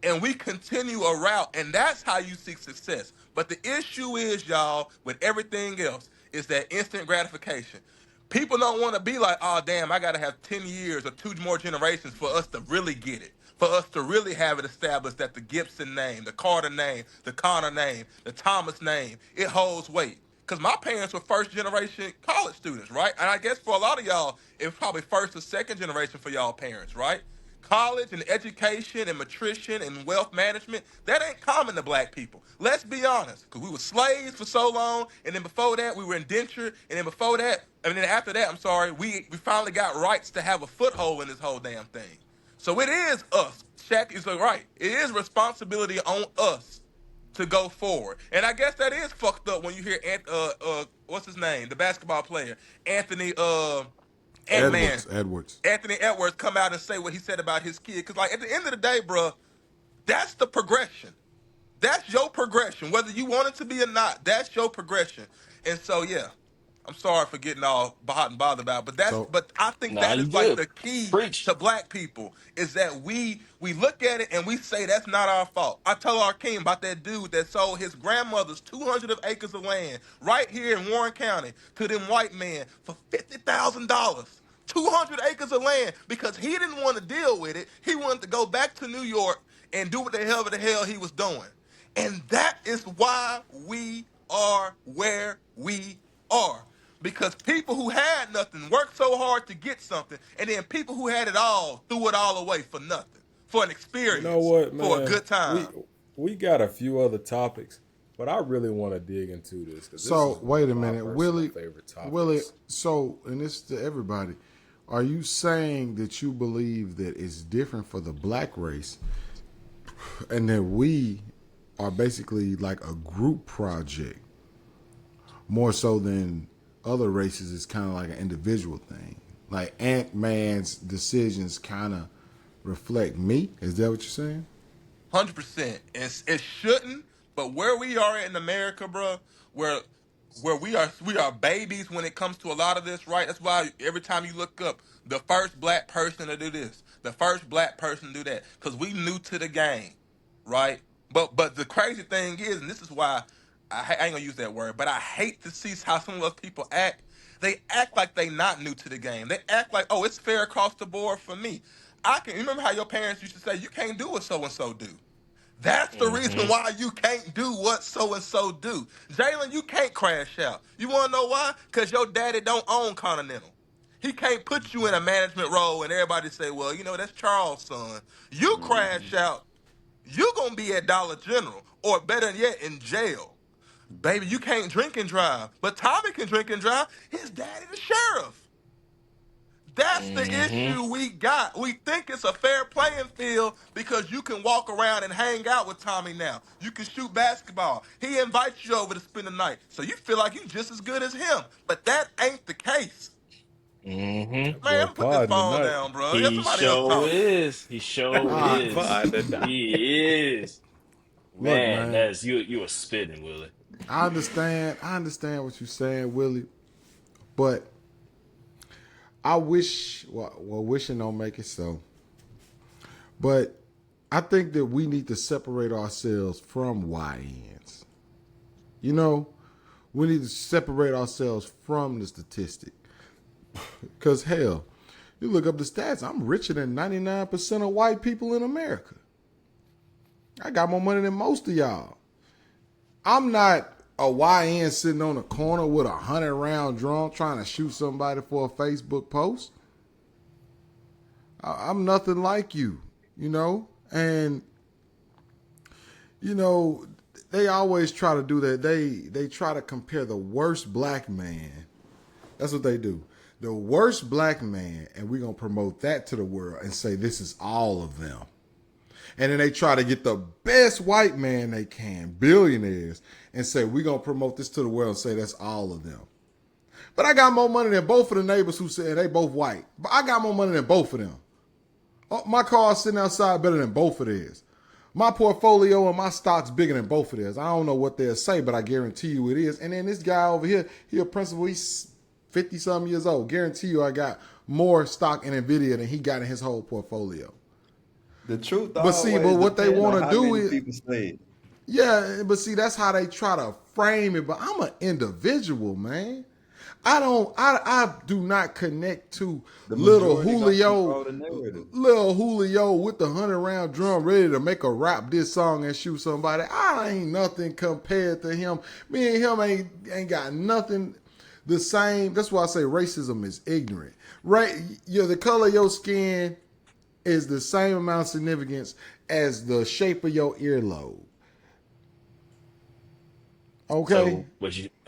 And we continue a route, and that's how you seek success. But the issue is, y'all, with everything else, is that instant gratification. People don't want to be like, oh, damn, I got to have 10 years or two more generations for us to really get it, for us to really have it established that the Gibson name, the Carter name, the Connor name, the Thomas name, it holds weight. Because my parents were first generation college students, right? And I guess for a lot of y'all, it was probably first or second generation for y'all parents, right? College and education and nutrition and wealth management, that ain't common to black people. Let's be honest, because we were slaves for so long, and then before that, we were indentured, and then before that, and then after that, I'm sorry, we finally got rights to have a foothold in this whole damn thing. So it is us. Shaq is right. It is responsibility on us to go forward. And I guess that is fucked up when you hear what's his name, the basketball player, Anthony Ant Man, Edwards. Anthony Edwards come out and say what he said about his kid. Because like at the end of the day, bro, that's the progression. That's your progression, whether you want it to be or not. That's your progression. And so yeah, I'm sorry for getting all hot and bothered about, it, but So I think Nah, that you is like good. the key Preach. to black people is that we look at it and we say that's not our fault. I tell Arkeem about that dude that sold his grandmother's 200 of acres of land right here in Warren County to them white men for $50,000. 200 acres of land because he didn't want to deal with it. He wanted to go back to New York and do what the hell he was doing. And that is why we are where we are. Because people who had nothing worked so hard to get something, and then people who had it all threw it all away for nothing, for an You know experience, what, for a man? good time. We got a few other topics, but I really want to dig into this because this so is one wait of a my minute, personal Willie. favorite topics. Willie. So, and this to everybody. Are you saying that you believe that it's different for the black race, and that we are basically like a group project, more so than other races? Is kind of like an individual thing. Like Ant Man's decisions kind of reflect me. Is that what you're saying? 100%. It shouldn't, but where we are in America, bro, where we are babies when it comes to a lot of this, right? That's why every time you look up the first black person to do this, the first black person to do that, because we new to the game, right? But the crazy thing is, and this is why I ain't gonna use that word, but I hate to see how some of those people act. They act like they not new to the game. They act like, oh, it's fair across the board for me. I can remember how your parents used to say, you can't do what so and so do. That's the reason Hmm. why you can't do what so and so do. Jalen, you can't crash out. You want to know why? Because your daddy don't own Continental. He can't put you in a management role and everybody say, well, that's Charles' son. You crash out you're gonna be at Dollar General, or better yet, in jail. Baby, you can't drink and drive, but Tommy can drink and drive. His daddy, the sheriff. That's the Mm-hmm. issue we got. We think it's a fair playing field because you can walk around and hang out with Tommy now. You can shoot basketball. He invites you over to spend the night. So you feel like you're just as good as him. But that ain't the case. Mm-hmm. That Man, boy I'm put this pardon phone tonight. down, bro. Let He somebody else sure talk. is. He sure That boy is. pardon tonight. He is. Look, Man, man, that's you were spitting, Willie. I understand. I understand what you're saying, Willie. But I wish, well, wishing don't make it so. But I think that we need to separate ourselves from YNs. You know, we need to separate ourselves from the statistic. Because, hell, you look up the stats, I'm richer than 99% of white people in America. I got more money than most of y'all. I'm not a YN sitting on a corner with a 100-round drum trying to shoot somebody for a Facebook post. I'm nothing like you, you know? And, you know, they always try to do that. They try to compare the worst black man. That's what they do. The worst black man, and we're going to promote that to the world and say this is all of them. And then they try to get the best white man they can, billionaires, and say, we're going to promote this to the world and say that's all of them. But I got more money than both of the neighbors who said they both white. But I got more money than both of them. Oh, my car's sitting outside better than both of theirs. My portfolio and my stock's bigger than both of theirs. I don't know what they'll say, but I guarantee you it is. And then this guy over here, he a principal, he's 50-something years old. Guarantee you I got more stock in NVIDIA than he got in his whole portfolio. The truth But see, but always what they depends want on to how do many is, people say it. yeah, but see, that's how they try to frame it. But I'm an individual, man. I do not connect to The little majority gonna control the narrative. Julio with the 100-round drum ready to make a rap this song and shoot somebody. I ain't nothing compared to him. Me and him ain't got nothing the same. That's why I say racism is ignorant. Right? The color of your skin is the same amount of significance as the shape of your earlobe. Okay?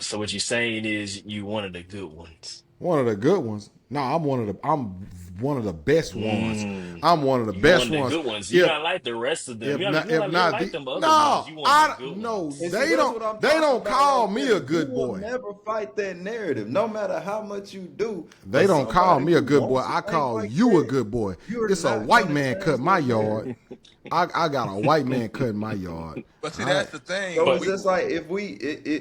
So what you're saying is you one of the good ones. One of the good ones. No, I'm one of the best ones. Mm. I'm one of the You best one of the ones. good ones. You If not like the rest of them. if not if You don't not like the them other ones. no, You one of the I good no, ones. And see, they that's what I'm don't talking about call right me there. a good You will boy. never fight that narrative, no matter how much you do. They But don't call somebody me a who good boy. wants to I think call like you a that, good boy. you're It's a not white gonna man cut change my that yard. narrative. I got a white man cutting my yard. But see, All right. that's the thing. So it's But just like if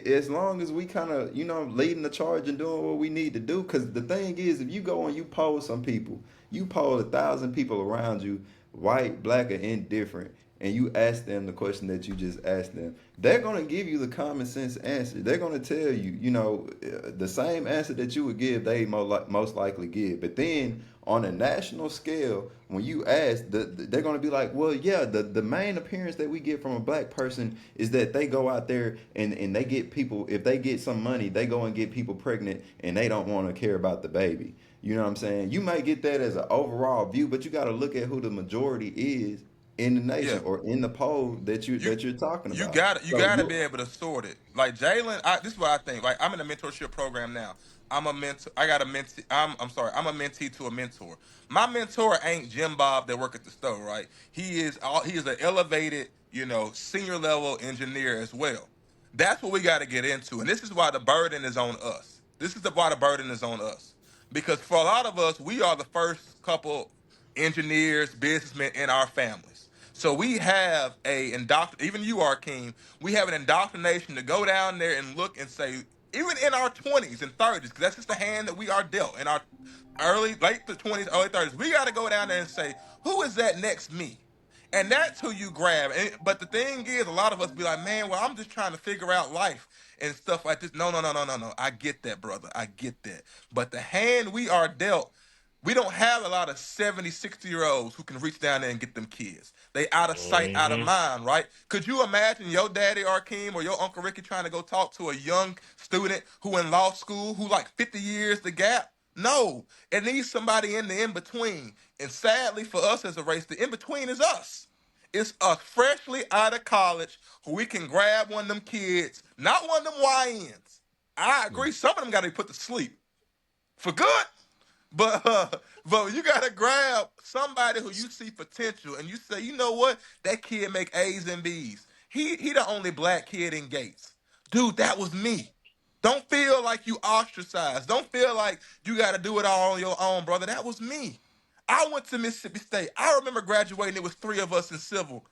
as long as we kind of, leading the charge and doing what we need to do. Because the thing is, if you go and you poll some people, you poll 1,000 people around you, white, black, or indifferent, and you ask them the question that you just asked them, they're gonna give you the common sense answer. They're gonna tell you, the same answer that you would give, they most likely give. But then on a national scale, when you ask, they're gonna be like, well, yeah, the main appearance that we get from a black person is that they go out there and they get people. If they get some money, they go and get people pregnant, and they don't want to care about the baby. You know what I'm saying? You might get that as an overall view, but you got to look at who the majority is in the Yeah, nation or in the poll you that you're talking you about. got you So got to you be able to sort it. Like Jalen, this is what I think. Like I'm in a mentorship program now. I'm a mentor. I got a mentee. I'm sorry. I'm a mentee to a mentor. My mentor ain't Jim Bob that work at the store, right? He is an elevated, senior level engineer as well. That's what we got to get into, and this is why the burden is on us. Why the burden is on us, because for a lot of us, we are the first couple engineers, businessmen in our families. So we have even you, Arkeem, we have an indoctrination to go down there and look and say, even in our 20s and 30s, because that's just the hand that we are dealt in our late the 20s, early 30s, we got to go down there and say, who is that next me? And that's who you grab. But the thing is, a lot of us be like, man, well, I'm just trying to figure out life and stuff like this. No, no, no, no, no, no. I get that, brother. I get that. But the hand we are dealt, we don't have a lot of 70, 60 year olds who can reach down there and get them kids. They out of sight, out of hmm mind, right? Could you imagine your daddy Arkeem or your Uncle Ricky trying to go talk to a young student who in law school who like 50 years the gap? No. It needs somebody in the in between. And sadly for us as a race, the in between is us. It's us freshly out of college who we can grab one of them kids, not one of them YNs. I agree. Some of them got to be put to sleep for good. But you gotta grab somebody who you see potential, and you say, you know what, that kid make A's and B's. He the only black kid in Gates, dude. That was me. Don't feel like you ostracized. Don't feel like you got to do it all on your own, brother. That was me. I went to Mississippi State. I remember graduating. It was 3 of us in civil.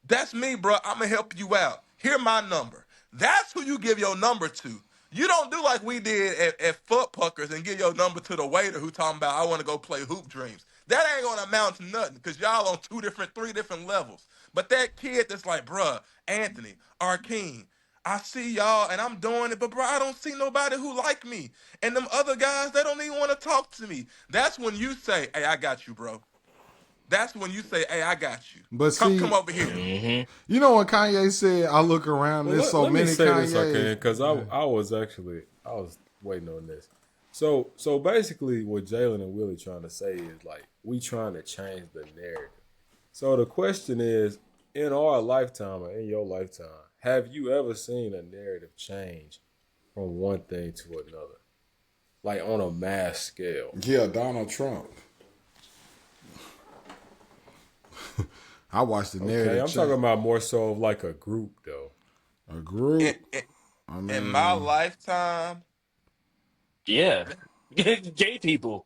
That's me, bro. I'm gonna help you out. Here my number. That's who you give your number to. You don't do like we did at Foot Puckers and give your number to the waiter who talking about I want to go play Hoop Dreams. That ain't gonna amount to nothing because y'all on 3 different levels. But that kid that's like, bruh, Anthony, Arkeen, I see y'all and I'm doing it, but bro, I don't see nobody who like me. And them other guys, they don't even want to talk to me. That's when you say, hey, I got you, bro. That's when you say, hey, I got you. But Come see, over here. Hmm. you know when Kanye said, "I look around, Well, there's so let me many say this, Kanyes." because I was waiting on this. So basically, what Jalen and Willie trying to say is like we trying to change the narrative. So the question is, in our lifetime or in your lifetime, have you ever seen a narrative change from one thing to another, like on a mass scale? Yeah, Donald Trump. I watched the narrative. Okay, I'm talking about more so of like a group though. a group. In, I in my mean, lifetime, Yeah. Gay people.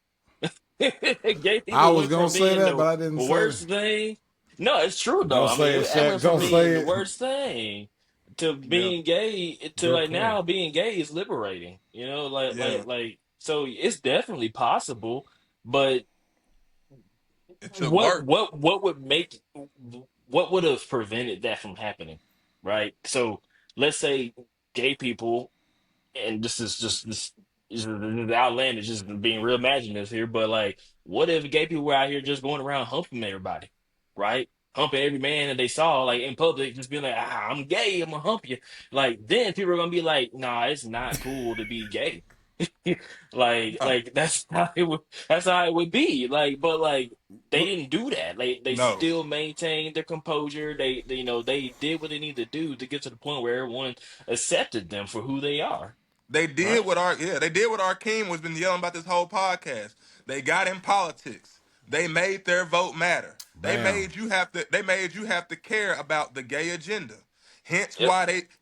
Gay I people was went gonna from say being that, the but I didn't say it. worst thing. No, it's true though. Don't I mean, say it, it Shaq. went from Don't being say the it. worst thing to yeah, being gay to Good like point. now being gay is liberating. You know, yeah, so it's definitely possible, but it took what work. what what would make what would have prevented that from happening, right? So let's say gay people, and this is outlandish, just being real imaginative here, but like, what if gay people were out here just going around humping everybody, right? Humping every man that they saw, like in public, just being like, I'm gay, I'm gonna hump you. Like, then people are gonna be like, nah, it's not cool to be gay. No, That's how it would be. Like, but like they didn't do that. Like they no. still maintained their composure. They did what they needed to do to get to the point where everyone accepted them for who they are. They Right? did what they did what Arkeem was been yelling about this whole podcast. They got in politics. They made their vote matter. Bam. They made you have to care about the gay agenda. Yep.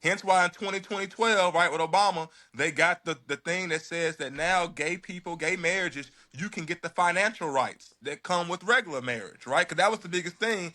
Hence why in 2012, right, with Obama, they got the thing that says that now gay people, gay marriages, you can get the financial rights that come with regular marriage, right? Because that was the biggest thing.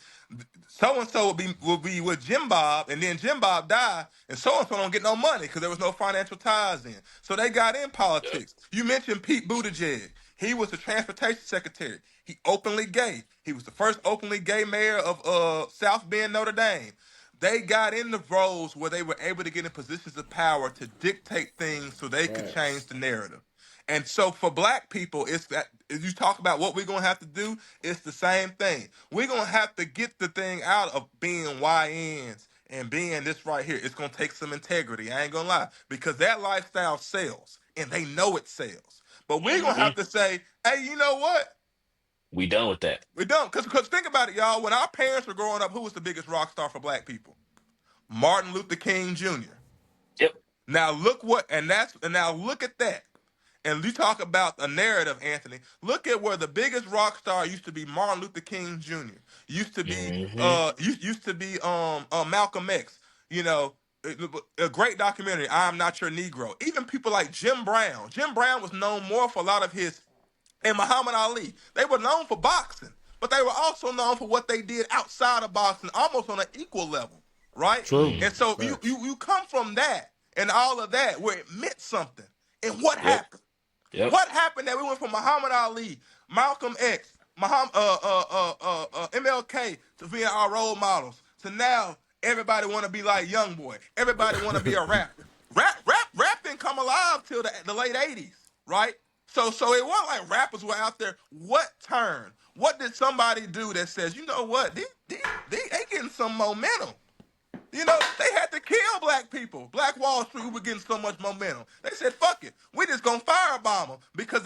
So and so will be with Jim Bob, and then Jim Bob died, and so don't get no money because there was no financial ties in. So they got in Yep. politics. You mentioned Pete Buttigieg. He was the transportation secretary. He openly gay. He was the first openly gay mayor of South Bend, Notre Dame. They got in the roles where they were able to get in positions of power to dictate things so they could change Facts. the narrative. And so for black people, it's that if you talk about what we're gonna have to do, it's the same thing. We're gonna have to get the thing out of being YNs and being this right here. It's gonna take some integrity. I ain't gonna lie. Because that lifestyle sells and they know it sells. But we're gonna Hmm. have to say, hey, you know what? We done with that. We don't. Because think about it, y'all. When our parents were growing up, who was the biggest rock star for black people? Martin Luther King Jr. Yep. Now look at that. And you talk about a narrative, Anthony. Look at where the biggest rock star used to be Martin Luther King Jr. Used to be Hmm. Malcolm X. You know, a great documentary, I'm Not Your Negro. Even people like Jim Brown. Jim Brown was known more for a lot of his and Muhammad Ali. They were known for boxing, but they were also known for what they did outside of boxing, almost on an equal level, right? True. And so you Facts. you you come from that and all of that where it meant something. And what Yep. happened? Yep. What happened that we went from Muhammad Ali, Malcolm X, MLK to being our role models to now everybody want to be like Young Boy. Everybody want to be a rapper. Rap didn't come alive till the late '80s, right? So it wasn't like rappers were out there. What turned? What did somebody do that says, you know what? They getting some momentum. You know, they had to kill black people. Black Wall Street who were getting so much momentum. They said, fuck it. We just gonna firebomb them because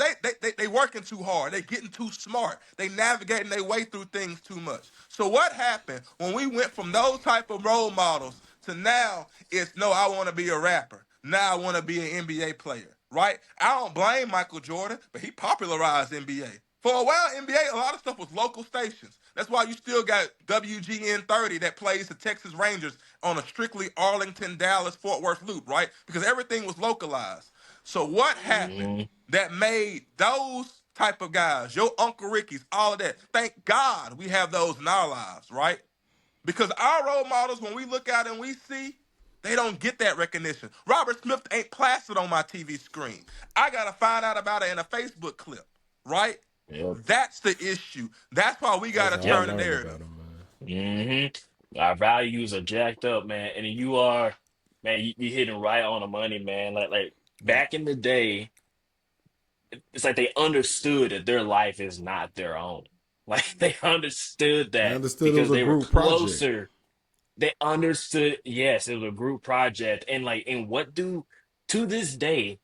they working working too hard. They getting too smart. They navigating their way through things too much. So what happened when we went from those type of role models to now it's no, I want to be a rapper. Now I want to be an NBA player, right? I don't blame Michael Jordan, but he popularized NBA. For a while, NBA, a lot of stuff was local stations. That's why you still got WGN 30 that plays the Texas Rangers on a strictly Arlington, Dallas, Fort Worth loop, right? Because everything was localized. So what happened Hmm. that made those type of guys, your Uncle Ricky's, all of that? Thank God we have those in our lives, right? Because our role models, when we look out and we see, they don't get that recognition. Robert Smith ain't plastered on my TV screen. I gotta find out about it in a Facebook clip, right? Yep. That's the issue. That's why we That's gotta how I Yep. turn the learned about narrative. him, man. Our values are jacked up, man, and you are, man. You hitting right on the money, man. Like Yeah. back in the day, it's like they understood that their life is not their own. Like they understood They that understood it was because a they were group project. closer. They understood, yes, it was a group project, and like, and what do to this day?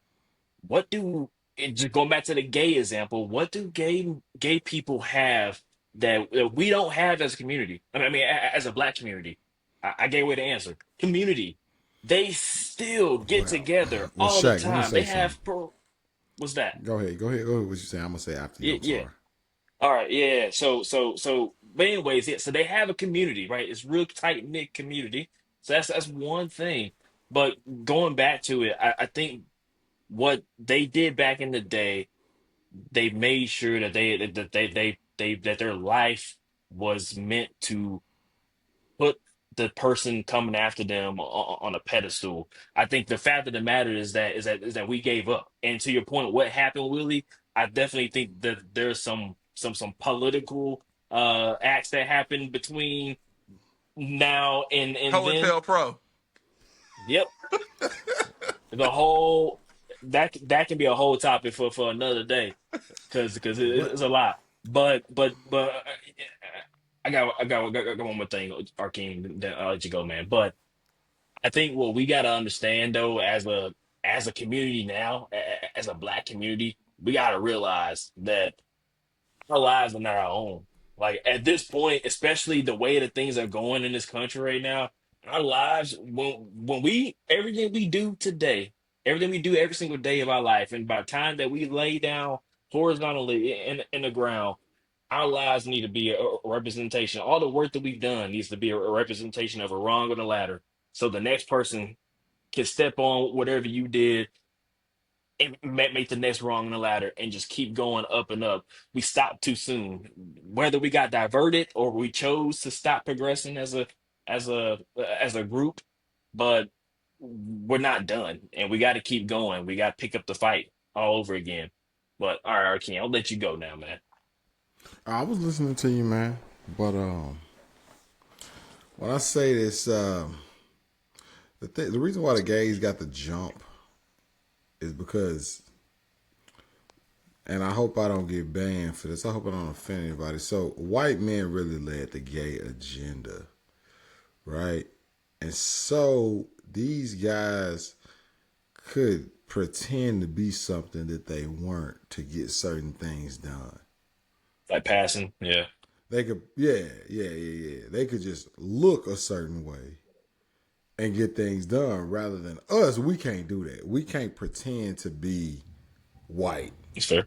What do and just going back to the gay example? What do gay people have that we don't have as a community? I mean, as a black community, I gave away the answer. Community. They still get Well, together well, all the Shaq, let me time. say They something. have pro. What's that? Go ahead. What you say? I'm gonna say after you. Yeah, I'm yeah. sorry. All right, yeah. But anyways, yeah. So they have a community, right? It's real tight knit community. So that's one thing. But going back to it, I think what they did back in the day, they made sure that that their life was meant to put the person coming after them on a pedestal. I think the fact of the matter is that we gave up. And to your point, what happened, Willie? I definitely think that there's some political acts that happened between now and then. Hotel Pro. Yep, the whole that can be a whole topic for another day because What? it's a lot. But I got one more thing, Arkeem, then I'll let you go, man. But I think what we got to understand though, as a community now, as a black community, we got to realize that our lives are not our own. Like at this point, especially the way that things are going in this country right now, our lives when we everything we do today, everything we do every single day of our life, and by the time that we lay down horizontally in the ground, our lives need to be a representation. All the work that we've done needs to be a representation of a rung on the ladder, so the next person can step on whatever you did and make the next rung on the ladder and just keep going up and up. We stopped too soon. Whether we got diverted or we chose to stop progressing as a group, but we're not done and we got to keep going. We got to pick up the fight all over again. But all right, Arkin, I'll let you go now, man. I was listening to you, man. But when I say this, the reason why the gays got the jump is because, and I hope I don't get banned for this. I hope I don't offend anybody. So white men really led the gay agenda, right? And so these guys could pretend to be something that they weren't to get certain things done. Like passing, yeah. They could, yeah. They could just look a certain way and get things done rather than us. We can't do that. We can't pretend to be white. It's fair.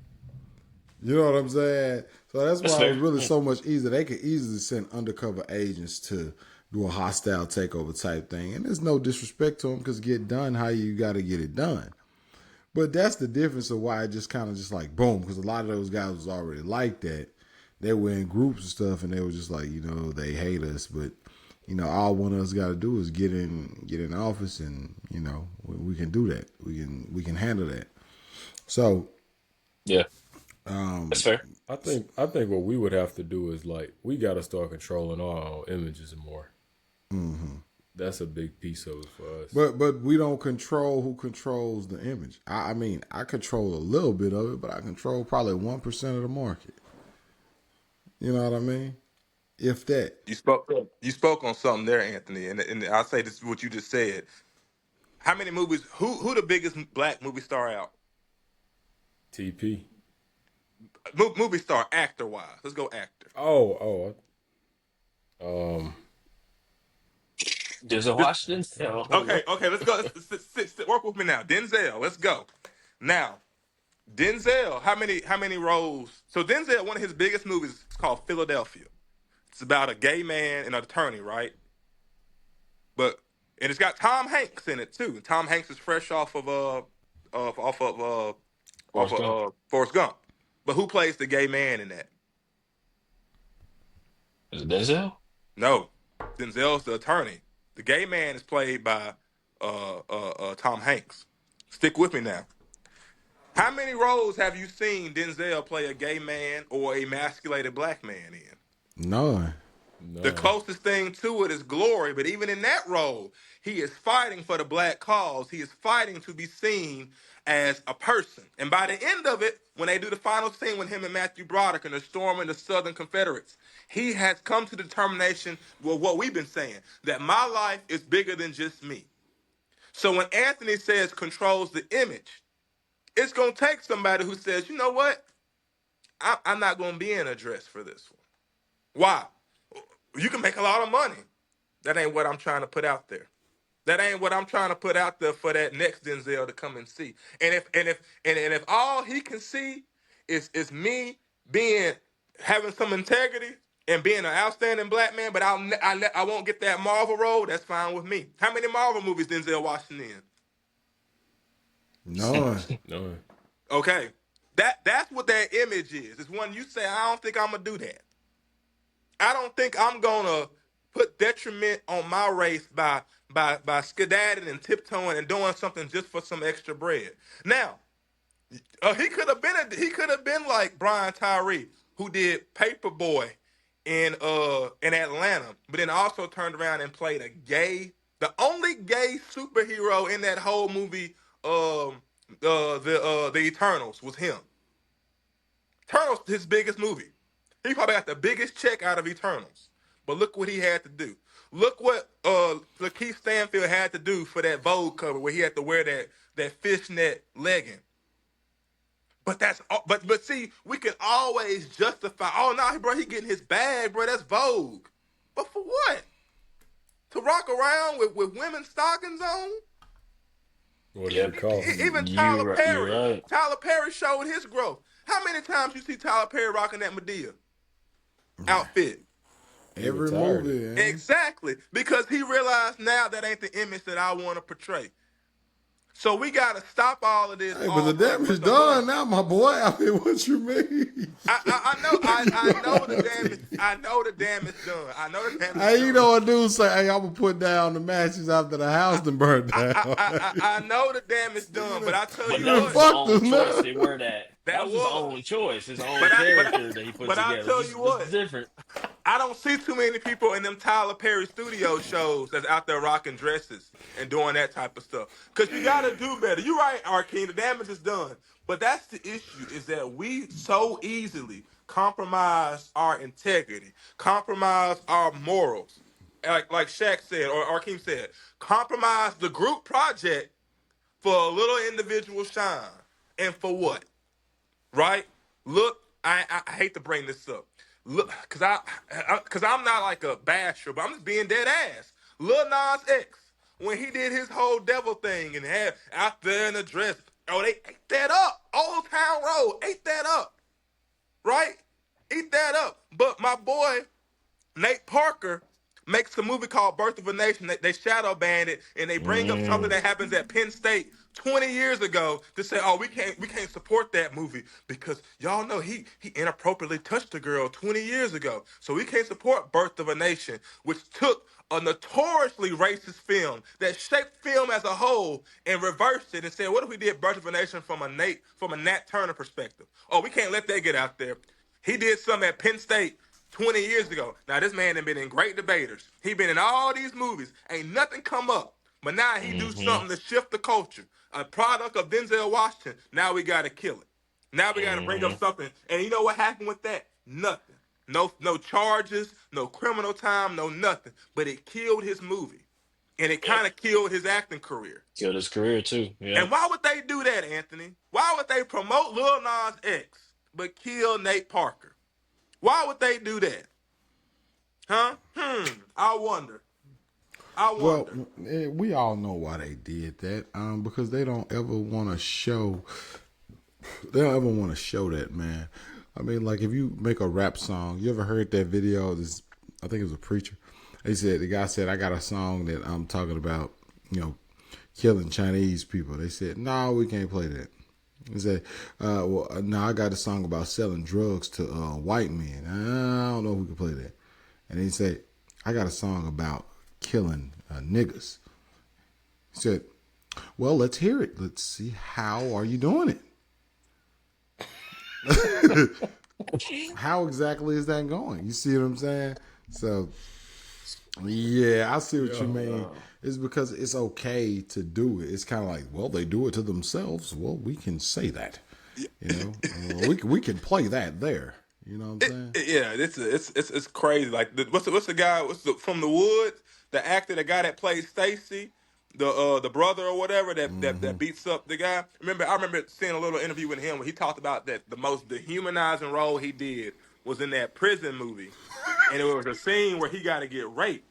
You know what I'm saying? So that's That's why it was fair. really so much easier. They could easily send undercover agents to do a hostile takeover type thing. And there's no disrespect to them because get done how you got to get it done. But that's the difference of why it just kind of just like boom, because a lot of those guys was already like that. They were in groups and stuff, and they were just like, they hate us, but all one of us got to do is get in office, and we can do that. We can handle that. So, Yeah, that's fair. I think what we would have to do is like we got to start controlling our own images more. That's a big piece of it for us. but we don't control who controls the image. I mean, I control a little bit of it, but I control probably 1% of the market. You know what I mean? If that. You spoke on something there, Anthony, and I'll say this is what you just said. How many movies? Who the biggest black movie star out? TP. movie star, actor wise. Let's go actor. Oh, um, Denzel This, Washington. okay, okay. Let's go. Work with me now. Denzel. Let's go. Now, Denzel. How many roles? So Denzel, one of his biggest movies is called Philadelphia. It's about a gay man and an attorney, right? But and it's got Tom Hanks in it too. Tom Hanks is fresh of off of Forrest Gump. Forrest Gump. But who plays the gay man in that? Is it Denzel? No, Denzel's the attorney. The gay man is played by Tom Hanks. Stick with me now. How many roles have you seen Denzel play a gay man or emasculated black man in? None. The none. closest thing to it is Glory, but even in that role, he is fighting for the black cause. He is fighting to be seen as a person. And by the end of it, when they do the final scene with him and Matthew Broderick and the storming the Southern Confederates, he has come to the determination, well, what we've been saying, that my life is bigger than just me. So when Anthony says controls the image, it's going to take somebody who says, you know what? I'm not going to be in a dress for this one. Why? You can make a lot of money. That ain't what I'm trying to put out there. That ain't what I'm trying to put out there for that next Denzel to come and see. And if all he can see is me being having some integrity and being an outstanding black man, but I won't get that Marvel role. That's fine with me. How many Marvel movies Denzel Washington in? None. None. Okay, that's what that image is. It's when you say I don't think I'm gonna do that. I don't think I'm gonna put detriment on my race by skedadding and tiptoeing and doing something just for some extra bread. Now, he could have been like Brian Tyree, who did Paperboy in Atlanta, but then also turned around and played the only gay superhero in that whole movie. The Eternals was him. Eternals, his biggest movie. He probably got the biggest check out of Eternals. But look what he had to do. Look what Lakeith Stanfield had to do for that Vogue cover where he had to wear that fishnet legging. But see, we can always justify. Oh no, bro, he getting his bag, bro. That's Vogue. But for what? To rock around with women's stockings on? What does Yep. it cost? Even You you're right. Tyler Perry showed his growth. How many times you see Tyler Perry rocking that Medea outfit? He Every retired movie. it. Man. Exactly, because he realized now that ain't the image that I want to portray. So we got to stop all of this. Hey, but the damage with the done money. now, my boy. I mean, what you mean? I know the damage. I know the damage done. I know the damage Hey, done. you know what dude say? Hey, I'm gonna put down the matches after the house done burned down. I know the damage done, but I tell But you that You was what, his fucked own us choice. now. They were that. That that was his was. own choice, his own But character that he put I together. tell you This what, is different. I don't see too many people in them Tyler Perry studio shows that's out there rocking dresses and doing that type of stuff. Because you got to do better. You're right, Arkin. The damage is done. But that's the issue, is that we so easily compromise our integrity, compromise our morals. Like Shaq said, or Arkin said, compromise the group project for a little individual shine. And for what? Right? Look, I hate to bring this up. Look, cause I'm not like a basher, but I'm just being dead ass. Lil Nas X, when he did his whole devil thing and had out there in the dress, oh, they ate that up. Old Town Road ate that up, right? Eat that up. But my boy Nate Parker makes a movie called Birth of a Nation. They shadow ban it and they bring up something Mm. that happens at Penn State 20 years ago to say, oh, we can't support that movie because y'all know he inappropriately touched a girl 20 years ago. So we can't support Birth of a Nation, which took a notoriously racist film that shaped film as a whole and reversed it and said, what if we did Birth of a Nation from a Nat Turner perspective? Oh, we can't let that get out there. He did something at Penn State 20 years ago. Now, this man has been in great debaters. He been in all these movies. Ain't nothing come up. But now he do Mm-hmm. something to shift the culture. A product of Denzel Washington. Now we got to kill it. Now we got to bring Mm-hmm. up something. And you know what happened with that? Nothing. No charges, no criminal time, no nothing. But it killed his movie. And it Yep. kind of killed his acting career. Killed his career too. Yeah. And why would they do that, Anthony? Why would they promote Lil Nas X? but kill Nate Parker? Why would they do that? Huh? I wonder. I Well, wonder. we all know why they did that. Because they don't ever want to show. They don't ever want to show that, man. I mean, like if you make a rap song, you ever heard that video? This, I think it was a preacher. The guy said, "I got a song that I'm talking about, killing Chinese people." They said, "No, we can't play that." He said, "Well, no, I got a song about selling drugs to white men. I don't know if we can play that." And he said, "I got a song about killing niggas." He said, "Well, let's hear it. Let's see how are you doing it." How exactly is that going? You see what I'm saying? So, yeah, I see what you mean. It's because it's okay to do it. It's kind of like, well, they do it to themselves. Well, we can say that. We can play that there. You know what I'm saying? Yeah, it's crazy. Like what's the guy? From the Woods? The actor, the guy that plays Stacy, the brother or whatever that beats up the guy. I remember seeing a little interview with him where he talked about that the most dehumanizing role he did was in that prison movie, and it was a scene where he got to get raped,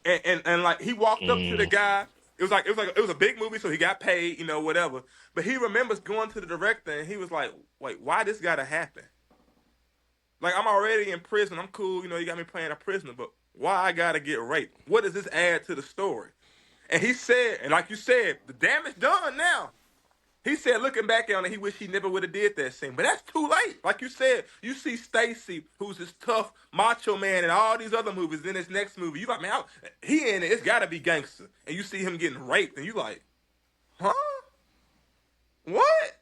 and like he walked up to the Mm. guy. It was a big movie, so he got paid, whatever. But he remembers going to the director and he was like, "Wait, why this got to happen? Like, I'm already in prison. I'm cool. You got me playing a prisoner, but why I gotta get raped? What does this add to the story?" And he said, and like you said, the damage done now. He said, looking back on it, he wish he never would have did that scene. But that's too late. Like you said, you see Stacy, who's this tough macho man in all these other movies. In this next movie, you like, man, he in it. It's gotta be gangster. And you see him getting raped, and you like, huh? What?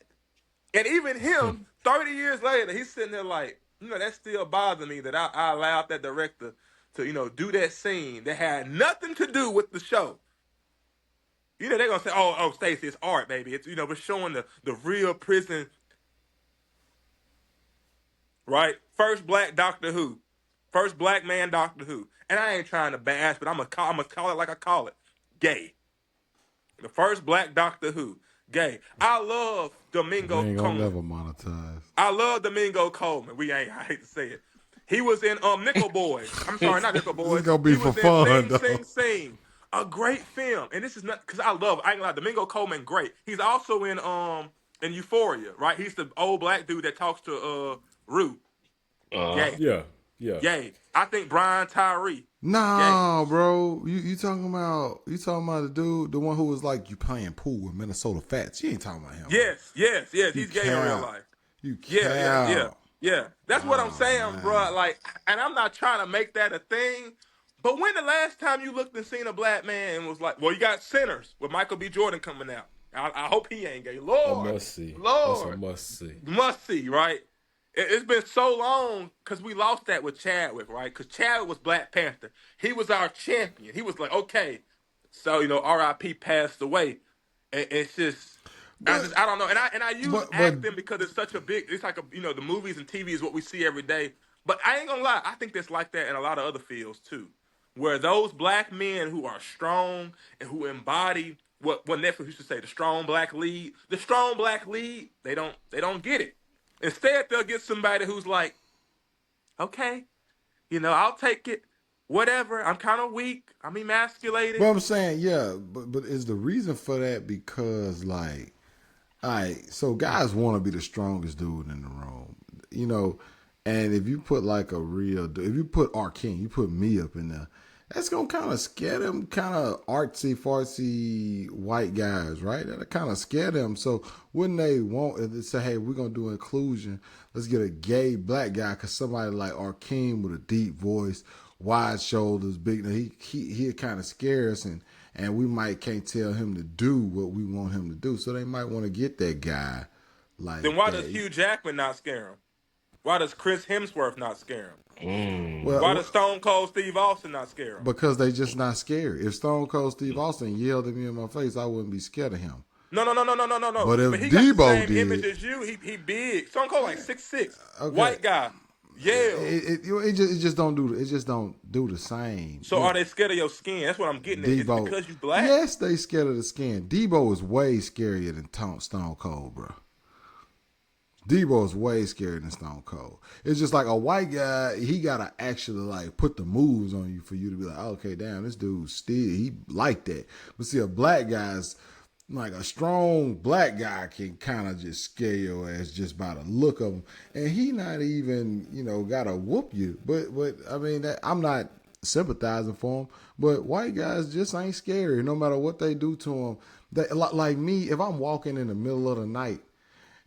And even him, 30 years later, he's sitting there like, that still bothers me that I allowed that director to, do that scene that had nothing to do with the show. They're gonna say, oh, Stacey, it's art, baby. It's we're showing the real prison, right? First black Doctor Who, first black man Doctor Who. And I ain't trying to bash, but I'm gonna call it like I call it, gay. The first black Doctor Who, gay. I love They Domingo ain't gonna Coleman. never monetize. I love Domingo Coleman. I hate to say it. He was in Nickel Boys. I'm sorry, not Nickel This is Boys. gonna be He for was in fun, Sing though. Sing Sing. A great film. And this is not because I ain't gonna lie, Domingo Coleman, great. He's also in Euphoria, right? He's the old black dude that talks to Rue. Uh, Gay. Yeah, yeah. Gay. I think Brian Tyree. Gay. Nah, bro. You talking about the dude, the one who was like you playing pool with Minnesota Fats. You ain't talking about him, bro. Yes. You He's gay in real count. life. You Yeah. count. That's what I'm Oh saying, bro. man. Like, and I'm not trying to make that a thing. But when the last time you looked and seen a black man and was like, well, you got Sinners with Michael B. Jordan coming out. I hope he ain't gay. A Lord, must see. That's a Lord, must see. must see, right? It's been so long because we lost that with Chadwick, right? Because Chadwick was Black Panther. He was our champion. He was like, okay, so R.I.P. passed away. And it's just. But I don't know, and I use but acting because it's such a big. It's like the movies and TV is what we see every day. But I ain't gonna lie, I think that's like that in a lot of other fields too, where those black men who are strong and who embody what Netflix used to say, the strong black lead, they don't get it. Instead, they'll get somebody who's like, okay, I'll take it, whatever. I'm kind of weak. I'm emasculated. I'm saying, yeah, but is the reason for that because like, all right, so guys want to be the strongest dude in the room, and if you put like a real, if you put R. King, you put me up in there, that's gonna kind of scare them, kind of artsy fartsy white guys, right? That'll kind of scare them. So wouldn't they want if they say, hey, we're gonna do inclusion, let's get a gay black guy, because somebody like R. King with a deep voice, wide shoulders, big, he kind of scare us, and we might can't tell him to do what we want him to do. So they might want to get that guy Then like why does that. Hugh Jackman not scare him? Why does Chris Hemsworth not scare him? Why Well, does Stone Cold Steve Austin not scare him? because they just not scared. If Stone Cold Steve Austin yelled at me in my face, I wouldn't be scared of him. No. But if But he got the Debo same image did, as you. He big. Stone Cold like 6'6", okay, white guy. Yell. it just don't do the same. So are they scared of your skin? That's what I'm getting at. Is it Debo, because you black? yes, they scared of the skin. Debo is way scarier than Stone Cold, bro. Debo's way scarier than Stone Cold. It's just like a white guy, he gotta actually like put the moves on you for you to be like, okay, damn, this dude's still he like that. But see, a black guy's like a strong black guy can kind of just scare your ass just by the look of him, and he not even gotta whoop you. But I mean, I'm not sympathizing for him, but white guys just ain't scary no matter what they do to them. Like me, if I'm walking in the middle of the night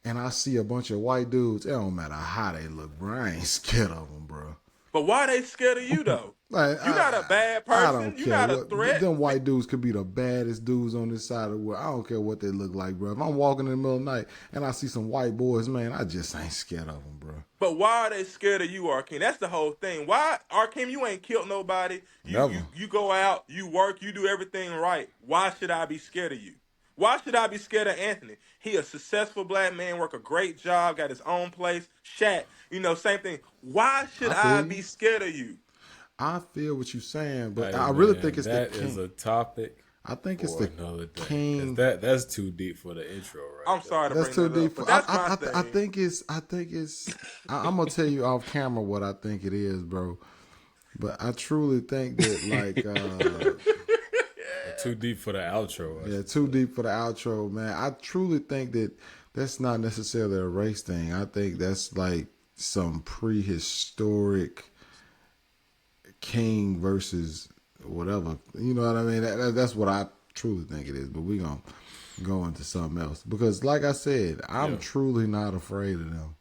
and I see a bunch of white dudes, it don't matter how they look, bro. I ain't scared of them, bro. But why they scared of you though? Like, You're not a bad I person. don't You're care not a what threat. them white dudes could be the baddest dudes on this side of the world. I don't care what they look like, bro. If I'm walking in the middle of the night and I see some white boys, man, I just ain't scared of them, bro. But why are they scared of you, Arkeem? That's the whole thing. Why, Arkeem? You ain't killed nobody. Never. You go out, you work, you do everything right. Why should I be scared of you? Why should I be scared of Anthony? He a successful black man, work a great job, got his own place. Shaq, same thing. Why should I feel I you. be scared of you? I feel what you're saying, but Hey, I really man, think it's the that king. is a topic I think it's for the another day. 'Cause king. That's too deep for the intro, right? I'm sorry to That's bring too that deep. up, but that's my thing. I think it's. I'm gonna tell you off camera what I think it is, bro. But I truly think that Too deep for the outro. yeah, too deep for the outro, man. I truly think that that's not necessarily a race thing. I think that's like some prehistoric king versus whatever. You know what I mean? That's what I truly think it is. But we gonna go into something else because, like I said, I'm truly not afraid of them.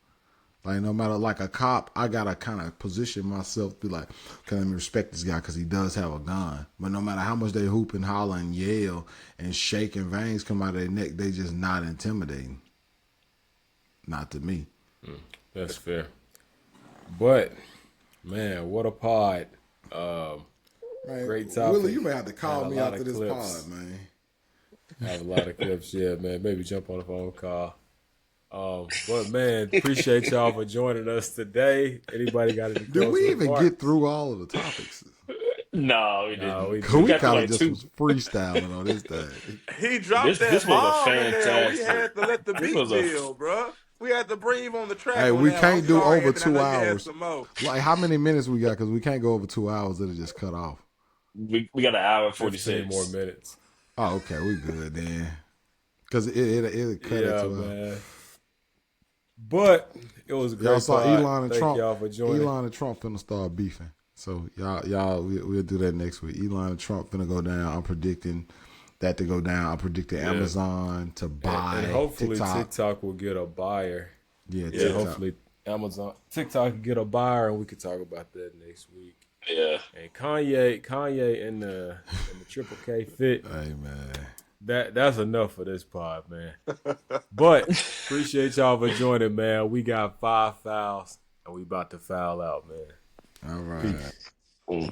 Like no matter like a cop, I gotta kind of position myself to be like, can I respect this guy because he does have a gun. But no matter how much they hoop and holler and yell and shake and veins come out of their neck, they just not intimidating. Not to me. That's fair. But man, what a pod! Man, Great topic. Willie, you may have to call Had a me lot after of this clips. pod, man. Have a lot of clips, yeah, man. Maybe jump on a phone call. But man, appreciate y'all for joining us today. Anybody got any? Did we even get through all of the topics? No, we didn't. No, we Cause we got to kind of like just two. was freestyling on this thing. He dropped This that was a bomb in there. We fantastic. had to let the This beat was a build, bro. We had to breathe on the track. Hey, on we that. can't I'm do sorry, over Anthony, 2 I know you had hours. some more. Like how many minutes we got? Because we can't go over 2 hours. It'll just cut off. We got an hour and 15 46 more minutes. Oh, okay, we good then. Because it'll cut it Yeah, to man. But it was a great. y'all saw pod. Elon and Thank Trump. y'all for joining. Elon and Trump finna start beefing. So we'll do that next week. Elon and Trump finna go down. I'm predicting that to go down. I'm predicting Amazon to buy and hopefully TikTok. TikTok will get a buyer. Yeah, Yeah, TikTok. hopefully TikTok can get a buyer, and we can talk about that next week. Yeah. And Kanye and the Triple K fit. Hey man. That's enough for this pod, man. But appreciate y'all for joining, man. We got 5 fouls, and we about to foul out, man. All right. Peace.